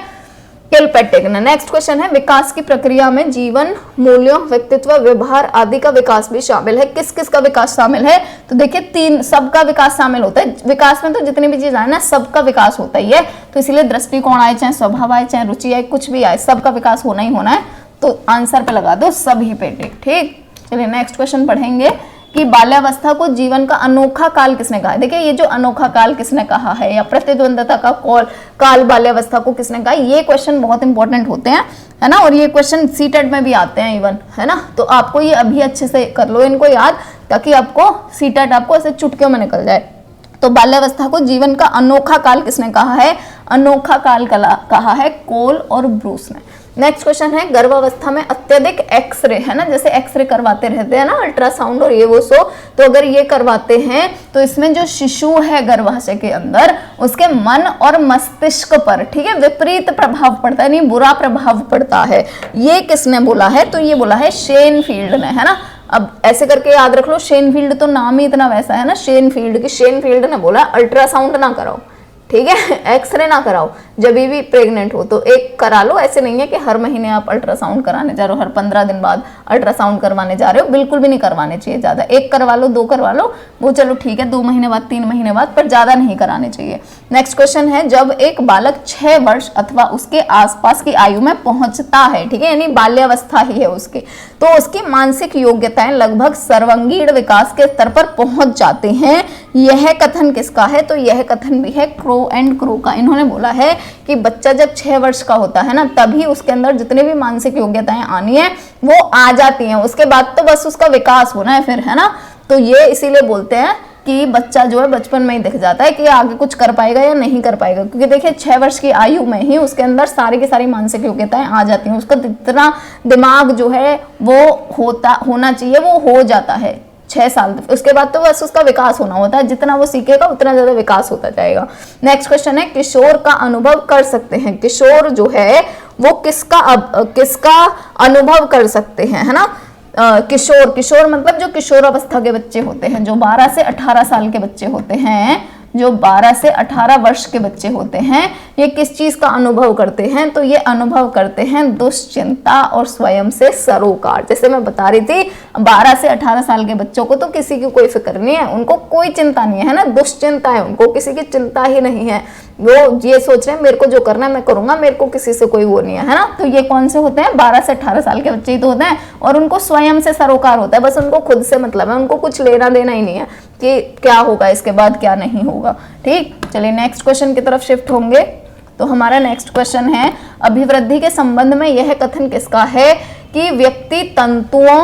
किलपैट्रिक ने। नेक्स्ट क्वेश्चन है, विकास की प्रक्रिया में जीवन मूल्यों, व्यक्तित्व, व्यवहार आदि का विकास भी शामिल है। किस किस का विकास शामिल है? तो देखिए 3 सबका विकास शामिल होता है। विकास में तो जितनी भी चीज आए ना, सबका विकास होता ही है, तो इसीलिए दृष्टिकोण आए, चाहे स्वभाव आए, चाहे रुचि आए, कुछ भी आए, सबका विकास होना ही होना है। तो आंसर पे लगा दो सभी पे टिक, ठीक। चलिए नेक्स्ट क्वेश्चन पढ़ेंगे कि बाल्यावस्था को जीवन का अनोखा काल किसने कहा है। देखिए ये जो अनोखा काल किसने कहा है, या प्रतिद्वंदता का काल बाल्यावस्था को किसने कहा, ये क्वेश्चन बहुत इंपॉर्टेंट होते हैं, है ना। और ये क्वेश्चन सीटेट में भी आते हैं इवन, है ना। तो आपको ये अभी अच्छे से कर लो इनको याद, ताकि आपको सीटेट आपको ऐसे चुटकियों में निकल जाए। तो बाल्यावस्था को जीवन का अनोखा काल किसने कहा है? अनोखा काल कहा है कोल और ब्रूस ने। नेक्स्ट क्वेश्चन है, गर्भावस्था में अत्यधिक एक्सरे, है ना, जैसे एक्सरे करवाते रहते हैं ना, अल्ट्रासाउंड और ये वो सो, तो अगर ये करवाते हैं तो इसमें जो शिशु है गर्भाशय के अंदर, उसके मन और मस्तिष्क पर, ठीक है, विपरीत प्रभाव पड़ता है, नहीं बुरा प्रभाव पड़ता है। ये किसने बोला है? तो ये बोला है शेनफील्ड ने, है ना। अब ऐसे करके याद रख लो, शेनफील्ड तो नाम ही इतना वैसा है ना, शेनफील्ड की, शेनफील्ड ने बोला अल्ट्रासाउंड ना कराओ, ठीक है, एक्सरे ना कराओ, जब भी प्रेग्नेंट हो तो एक करा लो। ऐसे नहीं है कि हर महीने आप अल्ट्रासाउंड कराने जा रहे हो, हर 15 दिन बाद अल्ट्रासाउंड करवाने जा रहे हो, बिल्कुल भी नहीं करवाने चाहिए ज्यादा। एक करवा लो, 2 करवा लो, वो चलो ठीक है, 2 महीने बाद, 3 महीने बाद, पर ज्यादा नहीं कराने चाहिए। नेक्स्ट क्वेश्चन है, जब एक बालक 6 वर्ष अथवा उसके आसपास की आयु में पहुंचता है, ठीक है, यानी बाल्यावस्था ही है उसकी, तो उसकी मानसिक योग्यताएं लगभग सर्वांगीण विकास के स्तर पर पहुंच जाते हैं। यह कथन किसका है? तो यह कथन भी है क्रो एंड क्रो का। इन्होंने बोला है कि बच्चा जब 6 वर्ष का होता है ना, तभी उसके अंदर जितने भी मानसिक योग्यताएं आनी है वो आ जाती हैं, उसके बाद तो बस उसका विकास होना है फिर, है ना। तो ये इसीलिए बोलते हैं कि बच्चा जो है बचपन में ही दिख जाता है कि आगे कुछ कर पाएगा या नहीं कर पाएगा, क्योंकि देखिए 6 वर्ष की आयु में ही उसके अंदर सारी की सारी मानसिक योग्यताएं आ जाती हैं, उसका जितना दिमाग जो है वो होना चाहिए वो हो जाता है 6 साल। उसके बाद तो बस उसका विकास होना होता है, जितना वो सीखेगा उतना ज्यादा विकास होता जाएगा। नेक्स्ट क्वेश्चन है, किशोर का अनुभव कर सकते हैं। किशोर जो है वो किसका अनुभव कर सकते हैं, है ना। किशोर मतलब जो किशोर अवस्था के बच्चे होते हैं, जो 12 से 18 साल के बच्चे होते हैं, जो 12 से 18 वर्ष के बच्चे होते हैं, ये किस चीज का अनुभव करते हैं? तो ये अनुभव करते हैं दुश्चिंता और स्वयं से सरोकार। जैसे मैं बता रही थी, 12 से 18 साल के बच्चों को तो किसी की कोई फिक्र नहीं है, उनको कोई चिंता नहीं है ना, दुश्चिंता है, उनको किसी की चिंता ही नहीं है, वो ये सोच रहे हैं मेरे को जो करना है मैं करूंगा, मेरे को किसी से कोई वो नहीं है ना। तो ये कौन से होते हैं? 12 से 18 साल के बच्चे ही तो होते हैं, और उनको स्वयं से सरोकार होता है, बस उनको खुद से मतलब है, उनको कुछ लेना देना ही नहीं है कि क्या होगा इसके बाद, क्या नहीं होगा। ठीक, चलिए नेक्स्ट क्वेश्चन की तरफ शिफ्ट होंगे। तो हमारा नेक्स्ट क्वेश्चन है, अभिवृद्धि के संबंध में यह कथन किसका है कि व्यक्ति तंतुओं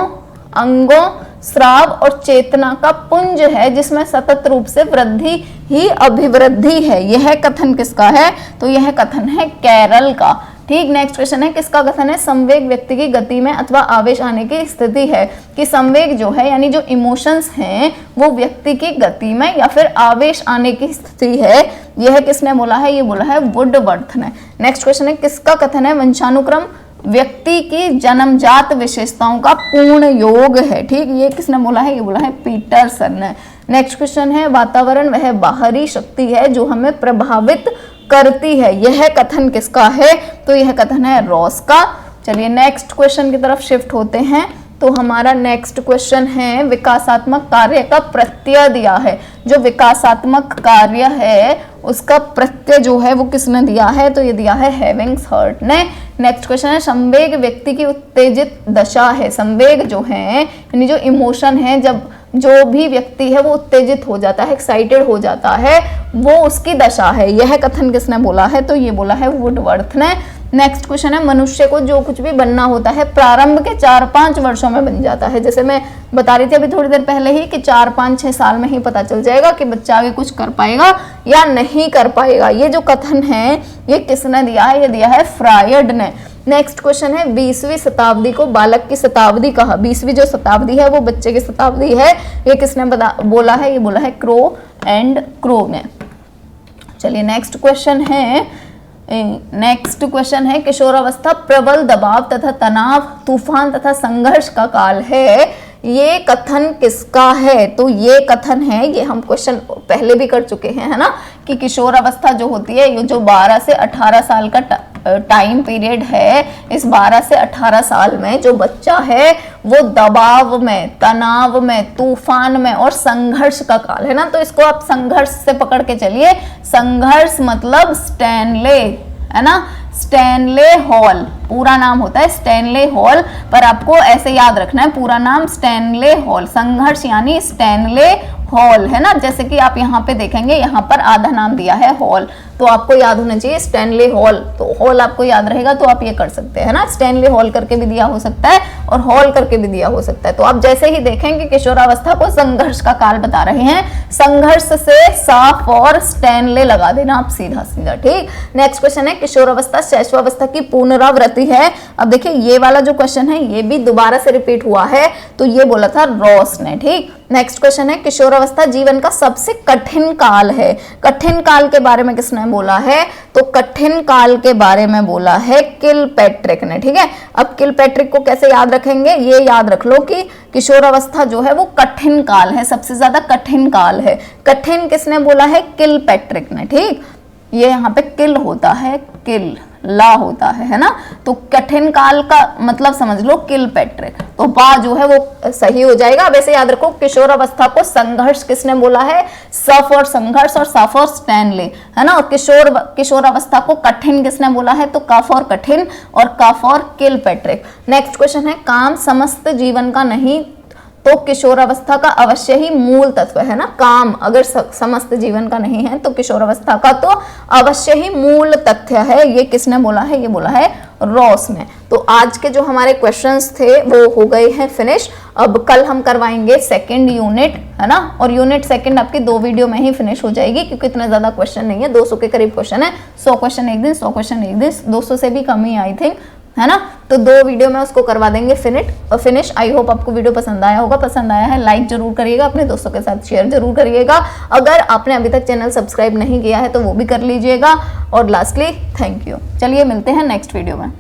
अंगों, स्राव और चेतना का पुंज है जिसमें सतत रूप से वृद्धि ही अभिवृद्धि है। यह कथन किसका है? तो यह कथन है कैरल का। ठीक, नेक्स्ट क्वेश्चन है किसका कथन है? संवेग व्यक्ति की गति में अथवा आवेश आने की स्थिति है। कि संवेग जो है यानी जो इमोशंस हैं वो व्यक्ति की गति में या फिर आवेश आने की स्थिति है। यह किसने बोला है? ये बोला है वुडवर्थ ने। नेक्स्ट क्वेश्चन है किसका कथन है? वंशानुक्रम व्यक्ति की जन्मजात विशेषताओं का पूर्ण योग है। ठीक, ये किसने बोला है? ये बोला है पीटरसन ने। नेक्स्ट क्वेश्चन है वातावरण वह बाहरी शक्ति है जो हमें प्रभावित करती है। यह कथन किसका है? तो यह कथन है रॉस का। चलिए नेक्स्ट क्वेश्चन की तरफ शिफ्ट होते हैं। तो हमारा नेक्स्ट क्वेश्चन है विकासात्मक कार्य का प्रत्यय दिया है। जो विकासात्मक कार्य है उसका प्रत्यय जो है वो किसने दिया है? तो ये दिया है हेविंग्सहर्ट ने। नेक्स्ट क्वेश्चन है संवेग व्यक्ति की उत्तेजित दशा है। संवेग जो है यानी जो इमोशन है, जब जो भी व्यक्ति है वो उत्तेजित हो जाता है, एक्साइटेड हो जाता है, वो उसकी दशा है। यह कथन किसने बोला है? तो ये बोला है वुडवर्थ ने। नेक्स्ट क्वेश्चन है मनुष्य को जो कुछ भी बनना होता है प्रारंभ के 4-5 वर्षों में बन जाता है। जैसे मैं बता रही थी अभी थोड़ी देर पहले ही कि 4-5-6 साल में ही पता चल जाएगा कि बच्चा आगे कुछ कर पाएगा या नहीं कर पाएगा। ये जो कथन है ये किसने दिया है? ये दिया है फ्रायड ने। नेक्स्ट क्वेश्चन है 20वीं शताब्दी को बालक की शताब्दी कहा। 20वीं जो शताब्दी है वो बच्चे की शताब्दी है। ये किसने बोला है? ये बोला है क्रो एंड क्रो ने। चलिए नेक्स्ट क्वेश्चन है किशोरावस्था प्रबल दबाव तथा तनाव, तूफान तथा संघर्ष का काल है। ये कथन किसका है? तो ये कथन है, ये हम क्वेश्चन पहले भी कर चुके हैं, है ना, कि किशोरावस्था जो होती है ये जो 12 से 18 साल का टाइम पीरियड है, इस 12 से 18 साल में जो बच्चा है वो दबाव में, तनाव में, तूफान में और संघर्ष का काल है ना। तो इसको आप संघर्ष से पकड़ के चलिए। संघर्ष मतलब स्टैनले, है ना, स्टैनले हॉल पूरा नाम होता है, स्टैनले हॉल, पर आपको ऐसे याद रखना है पूरा नाम स्टैनले हॉल। संघर्ष यानी स्टैनले हॉल, है ना। जैसे कि आप यहाँ पे देखेंगे यहाँ पर आधा नाम दिया है हॉल, तो आपको याद होना चाहिए स्टैनले हॉल। तो हॉल आपको याद रहेगा तो आप ये कर सकते हैं ना, स्टैनले हॉल करके भी दिया हो सकता है और हॉल करके भी दिया हो सकता है। तो आप जैसे ही देखेंगे किशोरावस्था को संघर्ष का काल बता रहे हैं, संघर्ष से साफ और स्टैनले लगा देना आप सीधा सीधा। ठीक, नेक्स्ट क्वेश्चन है किशोरावस्था शैशवावस्था की पुनरावृत्ति है। अब देखिए ये वाला जो क्वेश्चन है ये भी दोबारा से रिपीट हुआ है, तो ये बोला था रॉस ने। ठीक, नेक्स्ट क्वेश्चन है किशोरावस्था जीवन का सबसे कठिन काल है। कठिन काल के बारे में किसने बोला है? तो कठिन काल के बारे में बोला है किलपैट्रिक ने। ठीक है, अब किलपैट्रिक को कैसे याद रखेंगे? ये याद रख लो कि किशोरावस्था जो है वो कठिन काल है, सबसे ज्यादा कठिन काल है। कठिन किसने बोला है? किलपैट्रिक ने। ठीक, ये यहाँ पे किल होता है, किल ला होता है ना। तो कठिन काल का मतलब समझ लो किलपैट्रिक, तो बा जो है वो सही हो जाएगा। वैसे याद रखो किशोरावस्था को संघर्ष किसने बोला है? सफ और संघर्ष और सफ और स्टैनले, है ना। और किशोरावस्था को कठिन किसने बोला है? तो कफ और कठिन और कफ और किलपैट्रिक। नेक्स्ट क्वेश्चन है काम समस्त जीवन का नहीं तो किशोरावस्था का अवश्य ही मूल तत्व है ना। काम अगर समस्त जीवन का नहीं है तो किशोरावस्था का तो अवश्य ही मूल तथ्य है। ये किसने बोला है? ये बोला है रॉस ने। तो आज के जो हमारे क्वेश्चंस थे वो हो गए हैं फिनिश। अब कल हम करवाएंगे सेकंड यूनिट, है ना, और यूनिट सेकंड आपकी 2 वीडियो में ही फिनिश हो जाएगी क्योंकि इतना ज्यादा क्वेश्चन नहीं है, 200 के करीब क्वेश्चन है। 100 क्वेश्चन एक दिन, 100 क्वेश्चन एक दिन, 200 से भी कम ही आई थिंक, है ना। तो 2 वीडियो में उसको करवा देंगे फिनिश। आई होप आपको वीडियो पसंद आया होगा। पसंद आया है लाइक जरूर करिएगा, अपने दोस्तों के साथ शेयर जरूर करिएगा। अगर आपने अभी तक चैनल सब्सक्राइब नहीं किया है तो वो भी कर लीजिएगा। और लास्टली थैंक यू। चलिए मिलते हैं नेक्स्ट वीडियो में।